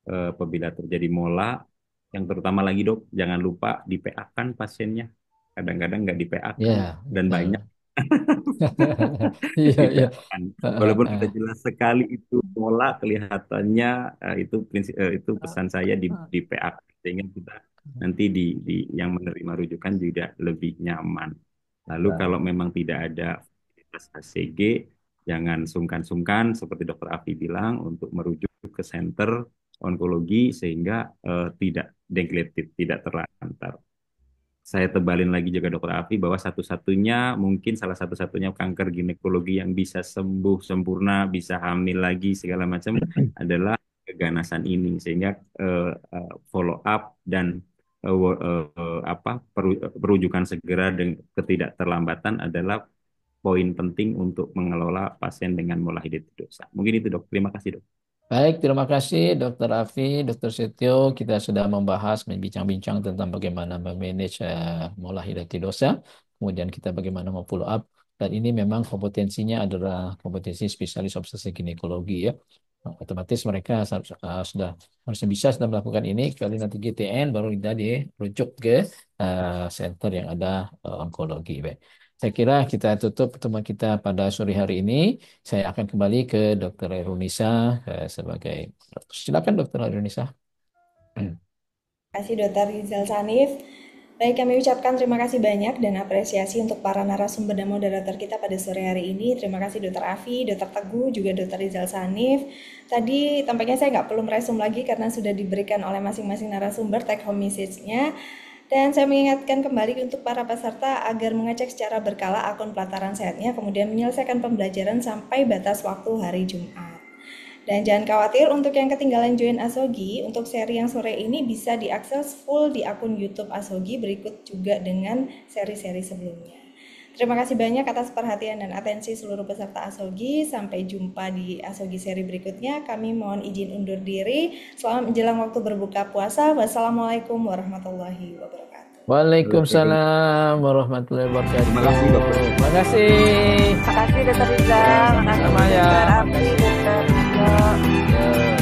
S5: apabila terjadi mola, yang terutama lagi dok, jangan lupa di PA kan pasiennya. Kadang-kadang nggak di PA kan
S2: ya,
S5: dan banyak
S2: betul. Iya,
S5: di
S2: iya.
S5: PA kan. Walaupun sudah jelas sekali itu mola, kelihatannya itu pesan saya di PA sehingga kita nanti di yang menerima rujukan juga lebih nyaman. Lalu kalau memang tidak ada fasilitas HCG, jangan sungkan-sungkan seperti Dokter Afi bilang untuk merujuk ke center onkologi sehingga tidak neglected, tidak terlantar. Saya tebalin lagi juga Dokter Afi bahwa mungkin salah satu-satunya kanker ginekologi yang bisa sembuh sempurna, bisa hamil lagi segala macam adalah keganasan ini. Sehingga follow up dan perujukan segera dengan ketidakterlambatan adalah poin penting untuk mengelola pasien dengan mulahidatidosa. Mungkin itu dok. Terima kasih dok.
S2: Baik, terima kasih Dokter Afi, Dokter Setio. Kita sudah membahas, membincang-bincang tentang bagaimana memanage mola hidatidosa, kemudian kita bagaimana follow up. Dan ini memang kompetensinya adalah kompetensi spesialis obstetrik ginekologi ya. Otomatis mereka sudah harusnya bisa sudah melakukan ini. Kali nanti GTN baru kita dirujuk ke center yang ada onkologi. Baik. Saya kira kita tutup pertemuan kita pada sore hari ini. Saya akan kembali ke Dr. Erunisa sebagai silakan Dr. Erunisa.
S1: Terima kasih Dr. Rizal Sanif. Baik, kami ucapkan terima kasih banyak dan apresiasi untuk para narasumber dan moderator kita pada sore hari ini. Terima kasih Dr. Afi, Dr. Teguh, juga Dr. Rizal Sanif. Tadi tampaknya saya nggak perlu meresum lagi karena sudah diberikan oleh masing-masing narasumber take home message-nya. Dan saya mengingatkan kembali untuk para peserta agar mengecek secara berkala akun pelataran sehatnya, kemudian menyelesaikan pembelajaran sampai batas waktu hari Jumat. Dan jangan khawatir untuk yang ketinggalan join Asogi, untuk seri yang sore ini bisa diakses full di akun YouTube Asogi berikut juga dengan seri-seri sebelumnya. Terima kasih banyak atas perhatian dan atensi seluruh peserta Asogi. Sampai jumpa di Asogi seri berikutnya. Kami mohon izin undur diri. Selamat menjelang waktu berbuka puasa. Wassalamualaikum warahmatullahi wabarakatuh.
S2: Waalaikumsalam warahmatullahi wabarakatuh.
S5: Terima kasih dokter.
S2: Terima kasih.
S6: Terima kasih Dr. Rizal, terima kasih
S2: Sama ya.
S6: Dr. Afi, Dr. Rizal.
S2: Ya.